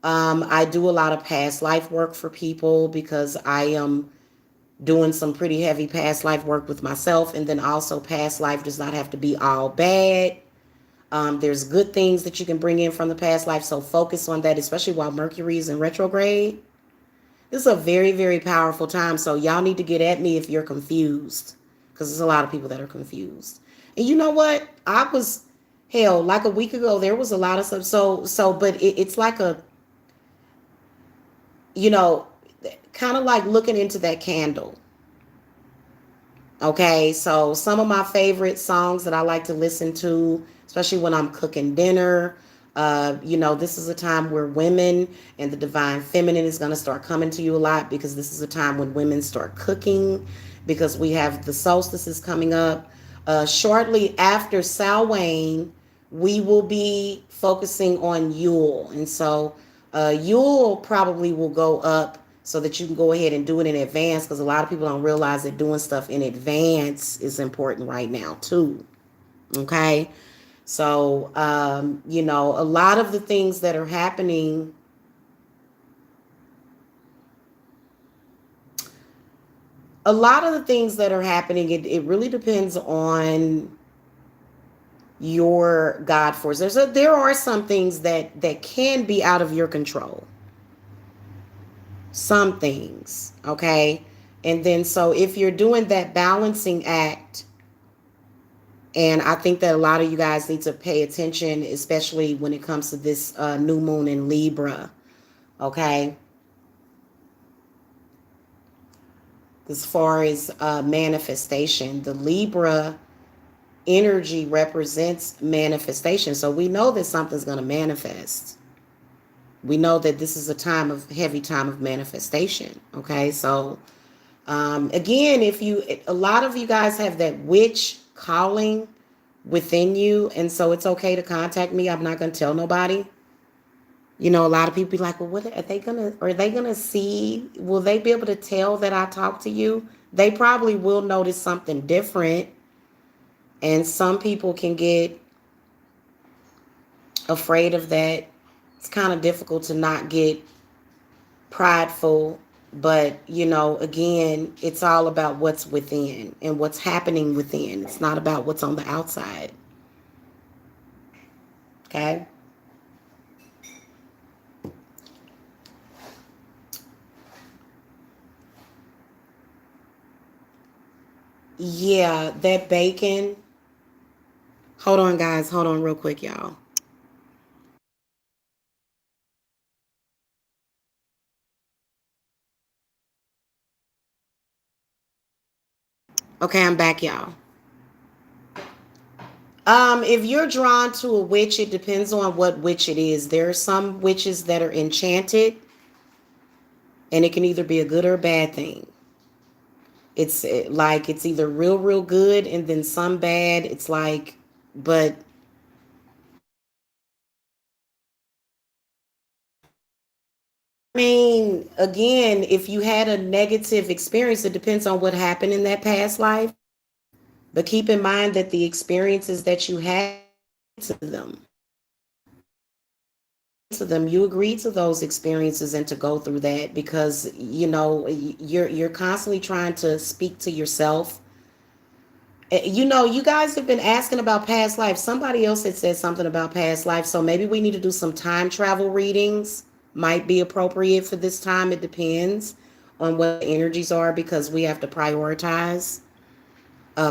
I do a lot of past life work for people because I am doing some pretty heavy past life work with myself. And then also, past life does not have to be all bad. There's good things that you can bring in from the past life. So focus on that, especially while Mercury is in retrograde. This is a very, very powerful time. So y'all need to get at me if you're confused, because there's a lot of people that are confused. And you know what? Hell, like a week ago, there was a lot of stuff. But it's like you know, kind of like looking into that candle. Okay, so some of my favorite songs that I like to listen to, especially when I'm cooking dinner, this is a time where women and the divine feminine is going to start coming to you a lot, because this is a time when women start cooking, because we have the solstices coming up. Shortly after Samhain, we will be focusing on Yule. And so Yule probably will go up so that you can go ahead and do it in advance, because a lot of people don't realize that doing stuff in advance is important right now too. Okay. So, a lot of the things that are happening, it really depends on your God force. There are some things that can be out of your control. Some things, okay? And then so if you're doing that balancing act, and I think that a lot of you guys need to pay attention, especially when it comes to this new moon in Libra, okay? As far as manifestation, the Libra energy represents manifestation. So we know that something's going to manifest. We know that this is a heavy time of manifestation. Okay. So, again, a lot of you guys have that witch calling within you. And so it's okay to contact me. I'm not going to tell nobody. A lot of people be like, well, what are they going to see? Will they be able to tell that I talk to you? They probably will notice something different. And some people can get afraid of that. It's kind of difficult to not get prideful. But, again, it's all about what's within and what's happening within. It's not about what's on the outside. Okay? Yeah, that bacon. Hold on, guys. Hold on real quick, y'all. Okay, I'm back, y'all. If you're drawn to a witch, it depends on what witch it is. There are some witches that are enchanted, and it can either be a good or a bad thing. It's like it's either real, real good, and then some bad. It's like, but I mean, again, if you had a negative experience, it depends on what happened in that past life. But keep in mind that the experiences that you had to them, you agreed to those experiences and to go through that, because you're constantly trying to speak to yourself. You guys have been asking about past life. Somebody else had said something about past life, so maybe we need to do some time travel readings. Might be appropriate for this time. It depends on what the energies are, because we have to prioritize.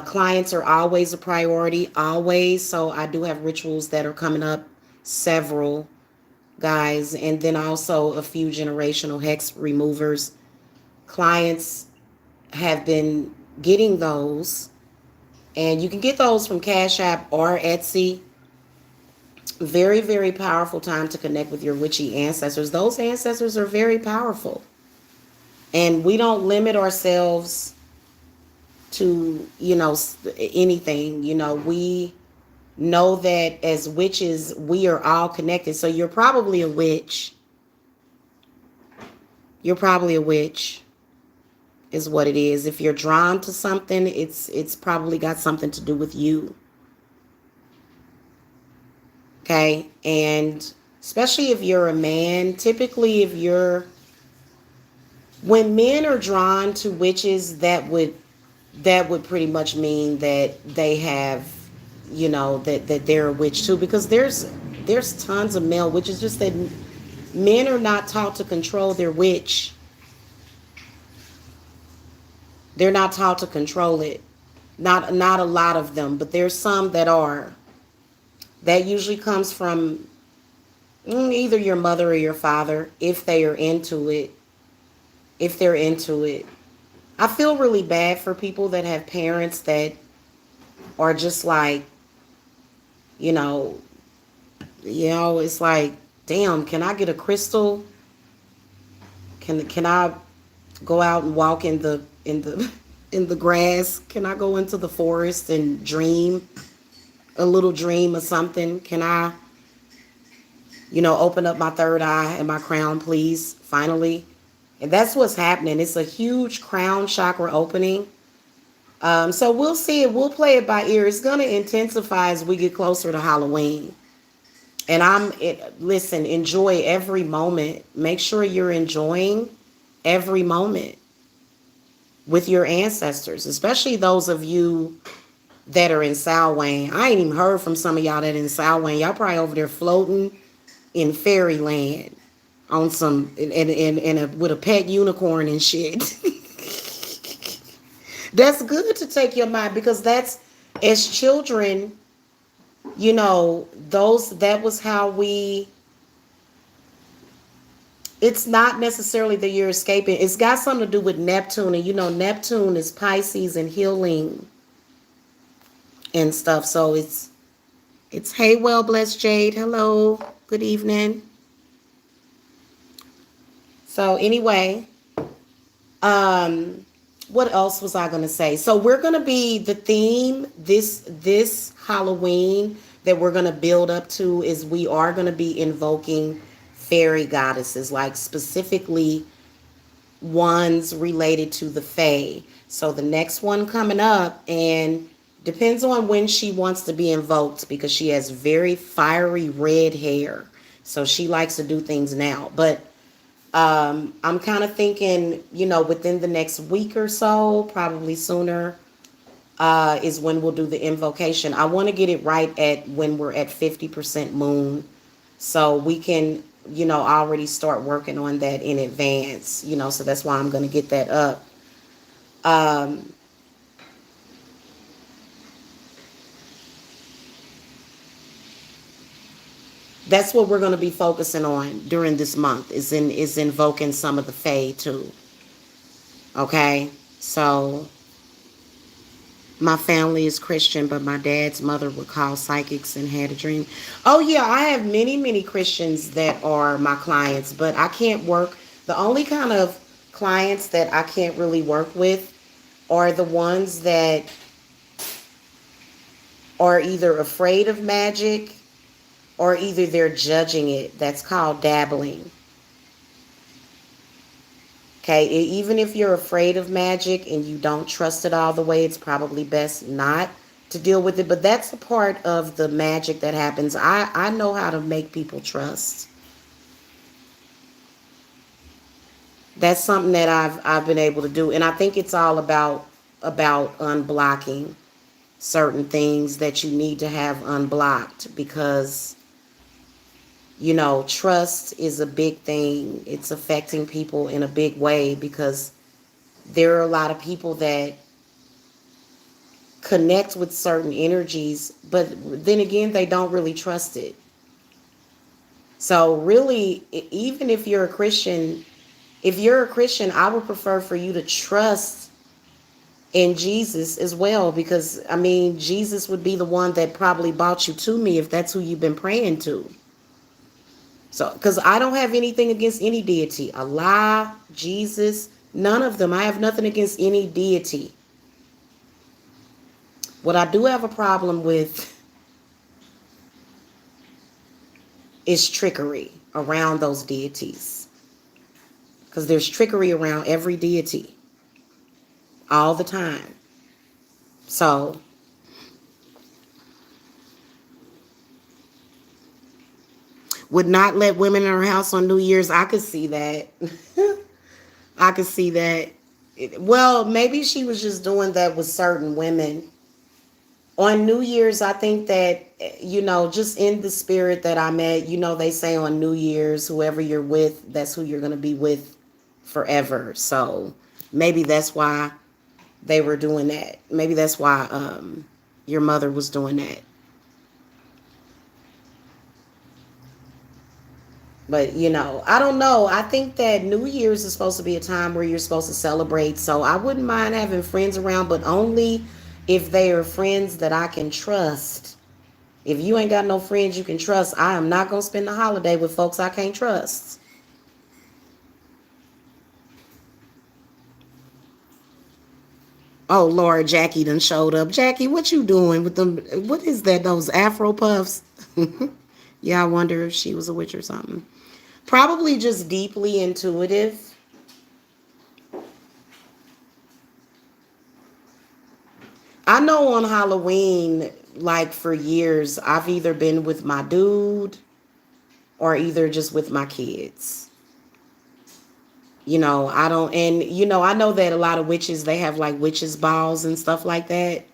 Clients are always a priority, always. So I do have rituals that are coming up, several, guys, and then also a few generational hex removers. Clients have been getting those, and you can get those from Cashapp or Etsy. Very, very powerful time to connect with your witchy ancestors. Those ancestors are very powerful, and we don't limit ourselves to anything. We know that as witches we are all connected. So you're probably a witch, You're probably a witch, is what it is. If you're drawn to something, it's probably got something to do with you. Okay? And especially if you're a man, typically when men are drawn to witches, that would pretty much mean that they have, that they're a witch too, because there's tons of male witches, just that men are not taught to control their witch. They're not taught to control it. Not a lot of them, but there's some that are. That usually comes from either your mother or your father, if they are into it. If they're into it. I feel really bad for people that have parents that are just like, you know, it's like, damn, can I get a crystal? Can I go out and walk in the in the grass? Can I go into the forest and dream a little dream or something? Can I, open up my third eye and my crown, please, finally? And that's what's happening. It's a huge crown chakra opening. So we'll see it. We'll play it by ear. It's going to intensify as we get closer to Halloween. And listen, enjoy every moment. Make sure you're enjoying every moment with your ancestors, especially those of you that are in Samhain. I ain't even heard from some of y'all that in Samhain. Y'all probably over there floating in fairyland on some with a pet unicorn and shit. That's good to take your mind, because that's, as children, that was how it's not necessarily that you're escaping. It's got something to do with Neptune, and Neptune is Pisces and healing and stuff. So it's hey, well blessed Jade. Hello, good evening. So anyway, what else was I going to say? So we're going to be, the theme this Halloween that we're going to build up to is we are going to be invoking fairy goddesses, like specifically ones related to the fae. So the next one coming up, and depends on when she wants to be invoked, because she has very fiery red hair. So she likes to do things now. But I'm kind of thinking, within the next week or so, probably sooner, is when we'll do the invocation. I want to get it right at when we're at 50% moon, so we can, already start working on that in advance, so that's why I'm going to get that up. That's what we're going to be focusing on during this month, is invoking some of the fae too. Okay, so my family is Christian, but my dad's mother would call psychics and had a dream. Oh yeah, I have many, many Christians that are my clients, but I can't work. The only kind of clients that I can't really work with are the ones that are either afraid of magic, or either they're judging it. That's called dabbling. Okay, even if you're afraid of magic and you don't trust it all the way, it's probably best not to deal with it. But that's a part of the magic that happens. I know how to make people trust. That's something that I've been able to do. And I think it's all about unblocking certain things that you need to have unblocked, because trust is a big thing. It's affecting people in a big way, because there are a lot of people that connect with certain energies, but then again, they don't really trust it. So really, even if you're a Christian, I would prefer for you to trust in Jesus as well, because Jesus would be the one that probably brought you to me, if that's who you've been praying to. So, because I don't have anything against any deity. Allah, Jesus, none of them. I have nothing against any deity. What I do have a problem with is trickery around those deities. because there's trickery around every deity all the time. So would not let women in her house on New Year's. I could see that. I could see that. Well, maybe she was just doing that with certain women. On New Year's, I think that, just in the spirit that I'm at, they say on New Year's, whoever you're with, that's who you're going to be with forever. So maybe that's why they were doing that. Maybe that's why your mother was doing that. But, I don't know. I think that New Year's is supposed to be a time where you're supposed to celebrate. So I wouldn't mind having friends around, but only if they are friends that I can trust. If you ain't got no friends you can trust, I am not going to spend the holiday with folks I can't trust. Oh, Lord, Jackie done showed up. Jackie, what you doing with them? What is that, those Afro puffs? Yeah, I wonder if she was a witch or something. Probably just deeply intuitive. I know on Halloween, like for years, I've either been with my dude or either just with my kids. I don't, and I know that a lot of witches, they have like witches balls and stuff like that.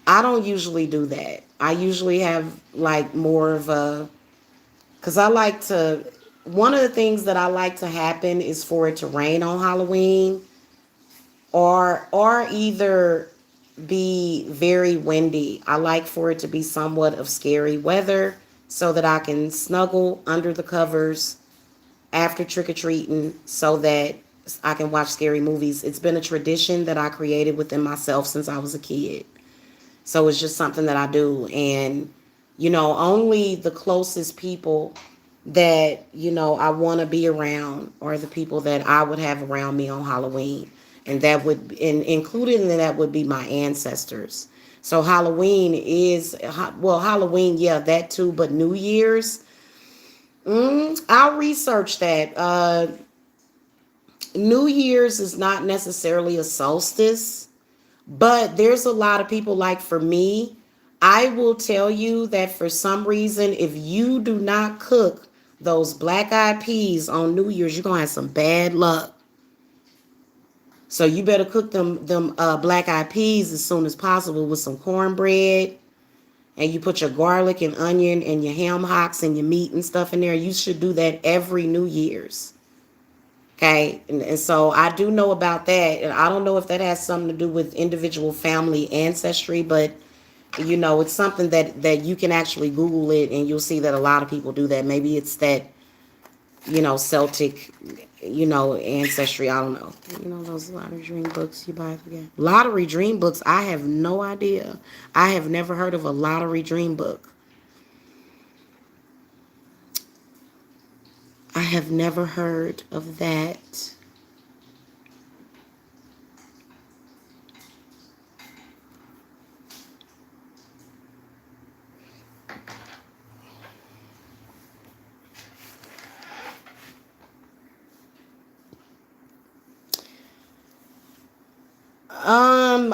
I don't usually do that. I usually have like more of a, because one of the things that I like to happen is for it to rain on Halloween or either be very windy. I like for it to be somewhat of scary weather so that I can snuggle under the covers after trick-or-treating so that I can watch scary movies. It's been a tradition that I created within myself since I was a kid. So it's just something that I do. And, only the closest people that, I want to be around are the people that I would have around me on Halloween. And that would, and included in that would be my ancestors. So Halloween is, Halloween, yeah, that too. But New Year's, I'll research that. New Year's is not necessarily a solstice, but there's a lot of people, like for me, I will tell you that for some reason, if you do not cook those black-eyed peas on New Year's, you're going to have some bad luck. So you better cook them black-eyed peas as soon as possible with some cornbread. And you put your garlic and onion and your ham hocks and your meat and stuff in there. You should do that every New Year's. Okay, and so I do know about that. And I don't know if that has something to do with individual family ancestry, but, it's something that you can actually Google it and you'll see that a lot of people do that. Maybe it's that, Celtic, ancestry. I don't know. Those lottery dream books you buy again. Lottery dream books, I have no idea. I have never heard of a lottery dream book. I have never heard of that.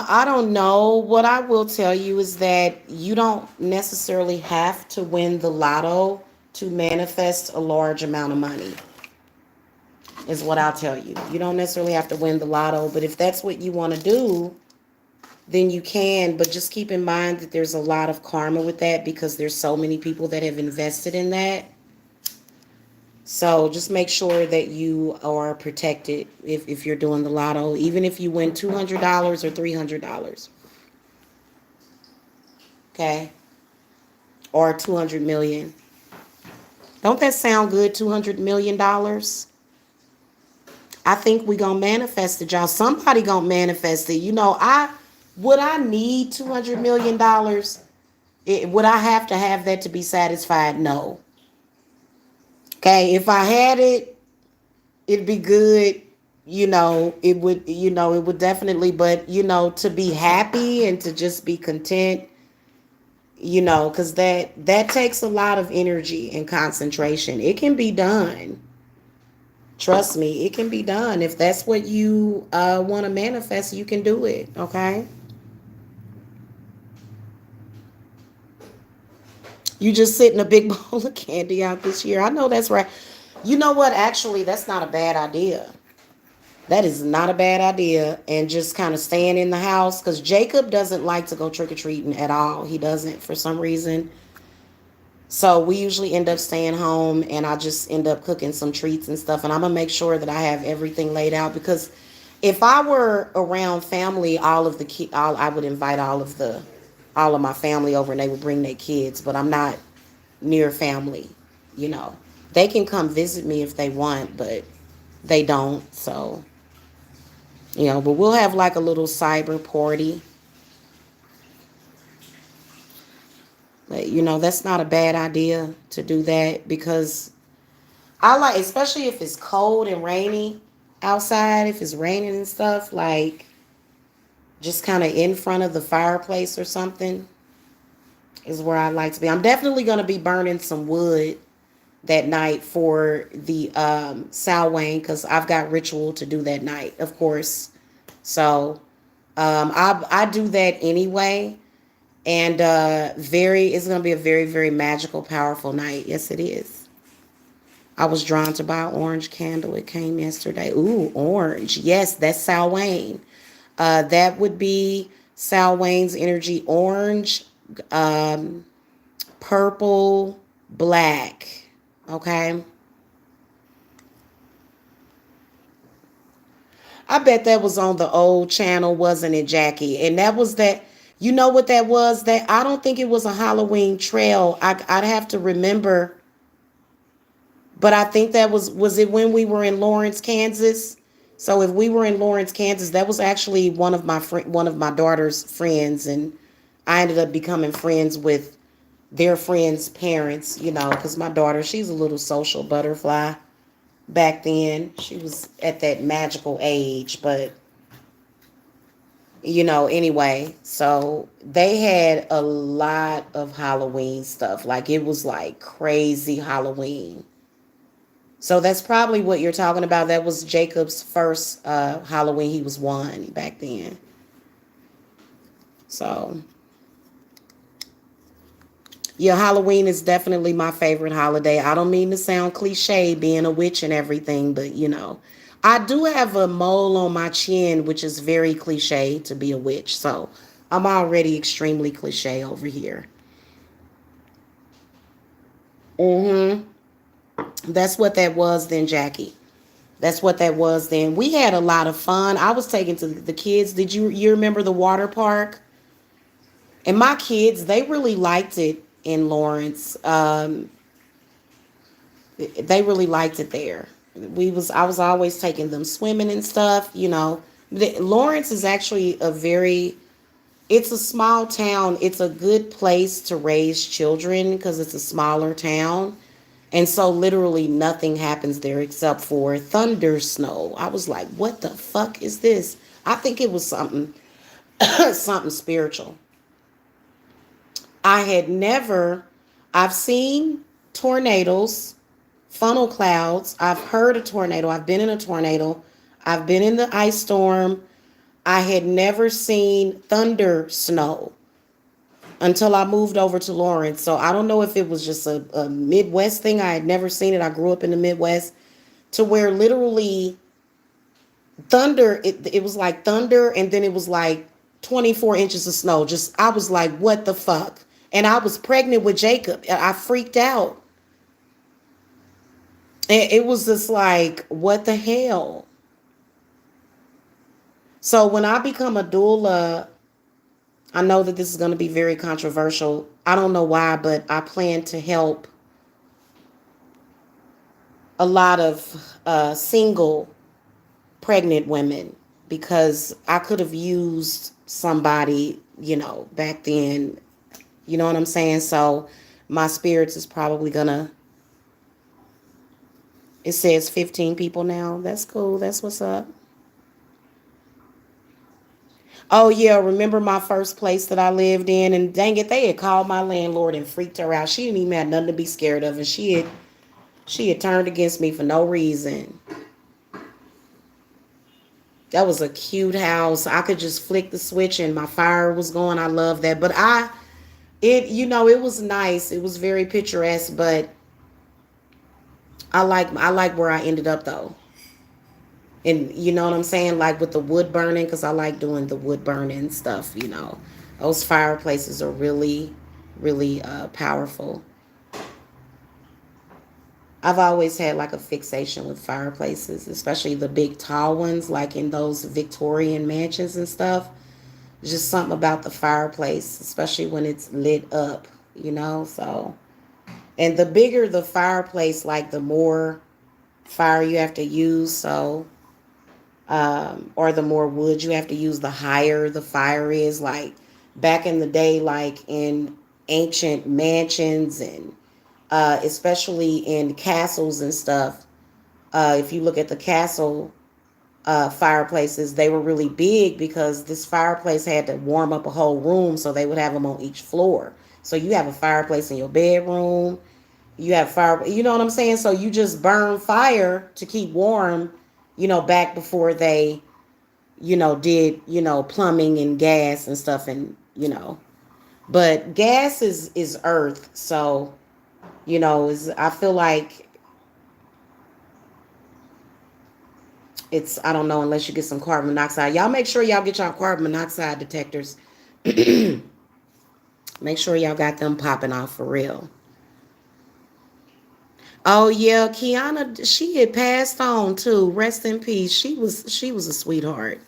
I don't know. What I will tell you is that you don't necessarily have to win the lotto to manifest a large amount of money, is what I'll tell you. You don't necessarily have to win the lotto, but if that's what you want to do, then you can. But just keep in mind that there's a lot of karma with that because there's so many people that have invested in that. So just make sure that you are protected if you're doing the lotto, even if you win $200 or $300. Okay? Or 200 million. Don't that sound good, $200 million? I think we gonna manifest it, y'all. Somebody gonna manifest it. Would I need $200 million? Would I have to have that to be satisfied? No. Okay, if I had it, it'd be good. It would definitely, but to be happy and to just be content, because that takes a lot of energy and concentration. It can be done. Trust me, it can be done. If that's what you want to manifest, you can do it. Okay. You just sitting a big bowl of candy out this year. I know that's right. You know what? Actually, that's not a bad idea. That is not a bad idea. And just kind of staying in the house because Jacob doesn't like to go trick or treating at all. He doesn't for some reason. So we usually end up staying home and I just end up cooking some treats and stuff. And I'm going to make sure that I have everything laid out because if I were around family, I would invite all of my family over and they would bring their kids, but I'm not near family, you know. They can come visit me if they want, but they don't. So, but we'll have like a little cyber party. But, that's not a bad idea to do that because I like, especially if it's cold and rainy outside, if it's raining and stuff, like just kind of in front of the fireplace or something is where I like to be. I'm definitely going to be burning some wood that night for the Samhain because I've got ritual to do that night, of course. So I do that anyway. And it's going to be a very, very magical, powerful night. Yes, it is. I was drawn to buy an orange candle. It came yesterday. Ooh, orange. Yes, that's Samhain. That would be Samhain's energy. Orange, purple, black. Okay. I bet that was on the old channel, wasn't it, Jackie? And that was that. You know what that was? That I don't think it was a Halloween trail. I'd have to remember, but I think that was it when we were in Lawrence, Kansas. So if we were in Lawrence, Kansas, that was actually one of my daughter's friends, and I ended up becoming friends with their friends' parents. Because my daughter, she's a little social butterfly. Back then, she was at that magical age, but anyway, so they had a lot of Halloween stuff. Like it was like crazy Halloween. So that's probably what you're talking about. That was Jacob's first Halloween. He was 1 back then. So yeah, Halloween is definitely my favorite holiday. I don't mean to sound cliche being a witch and everything, but I do have a mole on my chin, which is very cliche to be a witch. So I'm already extremely cliche over here. Mm-hmm. That's what that was then, Jackie. That's what that was then. We had a lot of fun. I was taking to the kids. Did you remember the water park? And my kids, they really liked it in Lawrence. They really liked it there. I was always taking them swimming and stuff. Lawrence is actually it's a small town. It's a good place to raise children because it's a smaller town. And so literally nothing happens there except for thunder snow. I was like, what the fuck is this? I think it was something something spiritual. I had never I've seen tornadoes, funnel clouds. I've heard a tornado. I've been in a tornado. I've been in the ice storm. I had never seen thunder snow until I moved over to Lawrence. So I don't know if it was just a Midwest thing. I had never seen it. I grew up in the Midwest to where literally thunder, it was like thunder and then it was like 24 inches of snow. Just, I was like, what the fuck? And I was pregnant with Jacob. I freaked out. And it was just like, what the hell? So when I become a doula, I know that this is going to be very controversial. I don't know why, but I plan to help a lot of single pregnant women because I could have used somebody, back then. You know what I'm saying? So my spirits is probably going to, it says 15 people now. That's cool. That's what's up. Oh yeah, remember my first place that I lived in, and dang it, they had called my landlord and freaked her out. She didn't even have nothing to be scared of, and she had turned against me for no reason. That was a cute house. I could just flick the switch and my fire was going. I love that. But it was nice. It was very picturesque, but I like where I ended up though. And you know what I'm saying? Like with the wood burning, because I like doing the wood burning stuff. Those fireplaces are really, really powerful. I've always had like a fixation with fireplaces, especially the big tall ones, like in those Victorian mansions and stuff. There's just something about the fireplace, especially when it's lit up. So, and the bigger the fireplace, like the more fire you have to use. So, or the more wood you have to use, the higher the fire is. Like back in the day, like in ancient mansions and especially in castles and stuff. If you look at the castle fireplaces, they were really big because this fireplace had to warm up a whole room, so they would have them on each floor. So you have a fireplace in your bedroom. You have fire. You know what I'm saying? So you just burn fire to keep warm. Back before they did plumbing and gas and stuff and. But gas is earth, so is I feel like it's I don't know unless you get some carbon monoxide. Y'all make sure y'all get y'all carbon monoxide detectors. Make sure y'all got them popping off for real. Oh yeah, Kiana, she had passed on too. Rest in peace. She was a sweetheart.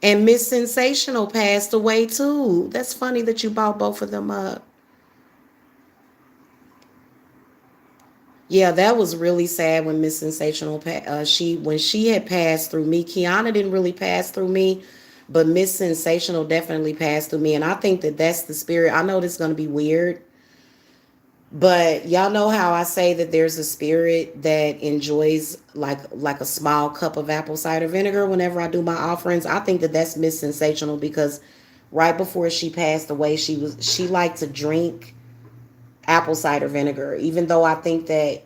And Miss Sensational passed away too. That's funny that you brought both of them up. Yeah, that was really sad when Miss Sensational she when she had passed through me. Kiana didn't really pass through me, but Miss Sensational definitely passed through me, and I think that that's the spirit. I know this is going to be weird, but y'all know how I say that there's a spirit that enjoys like a small cup of apple cider vinegar whenever I do my offerings. I think that that's Miss Sensational because right before she passed away, she liked to drink apple cider vinegar, even though I think that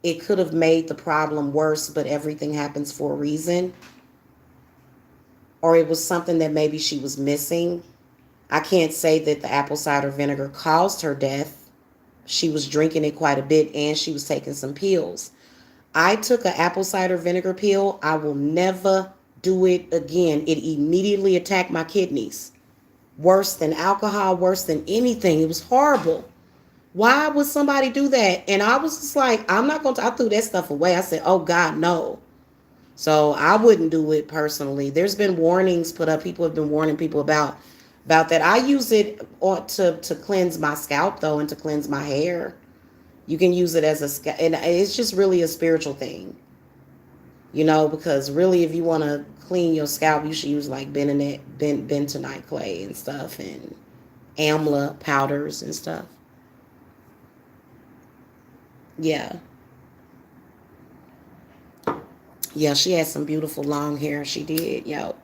it could have made the problem worse, but everything happens for a reason. Or it was something that maybe she was missing. I can't say that the apple cider vinegar caused her death. She was drinking it quite a bit and she was taking some pills. I took an apple cider vinegar pill. I will never do it again. It immediately attacked my kidneys. Worse than alcohol, worse than anything. It was horrible. Why would somebody do that? And I was just like, I'm not going to, I threw that stuff away. I said, oh God, no. So I wouldn't do it personally. There's been warnings put up. People have been warning people about that. I use it to cleanse my scalp though, and to cleanse my hair. You can use it as and it's just really a spiritual thing, because really if you want to clean your scalp, you should use like bentonite clay and stuff and amla powders and stuff. Yeah. Yeah, she had some beautiful long hair. She did, yo.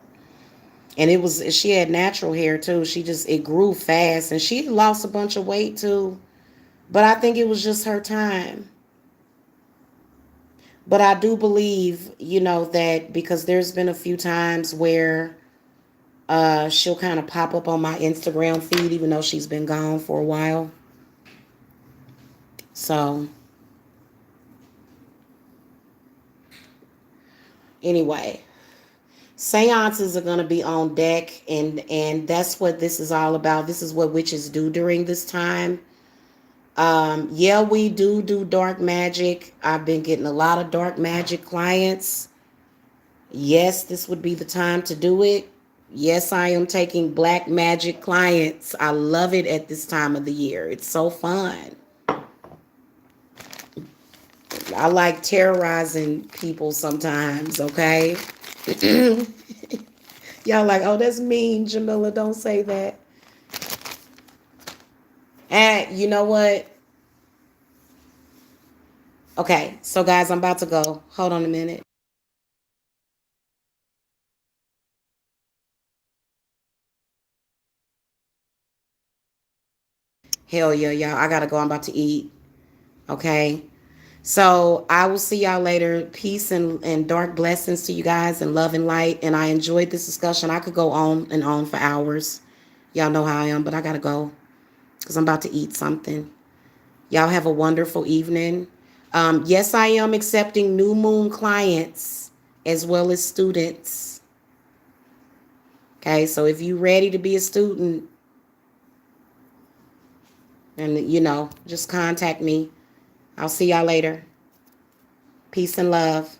And she had natural hair too. It grew fast and she lost a bunch of weight too. But I think it was just her time. But I do believe, that because there's been a few times where she'll kind of pop up on my Instagram feed, even though she's been gone for a while. So, anyway, seances are going to be on deck, and that's what this is all about. This is what witches do during this time. Yeah, we do dark magic. I've been getting a lot of dark magic clients. Yes, this would be the time to do it. Yes, I am taking black magic clients. I love it at this time of the year. It's so fun. I like terrorizing people sometimes, okay? Y'all like, oh, that's mean, Jamila. Don't say that. And you know what? Okay, so guys, I'm about to go. Hold on a minute. Hell yeah, y'all. I gotta go. I'm about to eat. Okay. So I will see y'all later. Peace and dark blessings to you guys, and love and light. And I enjoyed this discussion. I could go on and on for hours. Y'all know how I am, but I gotta go because I'm about to eat something. Y'all have a wonderful evening. Yes, I am accepting new moon clients as well as students. Okay, so if you're ready to be a student, and just contact me. I'll see y'all later. Peace and love.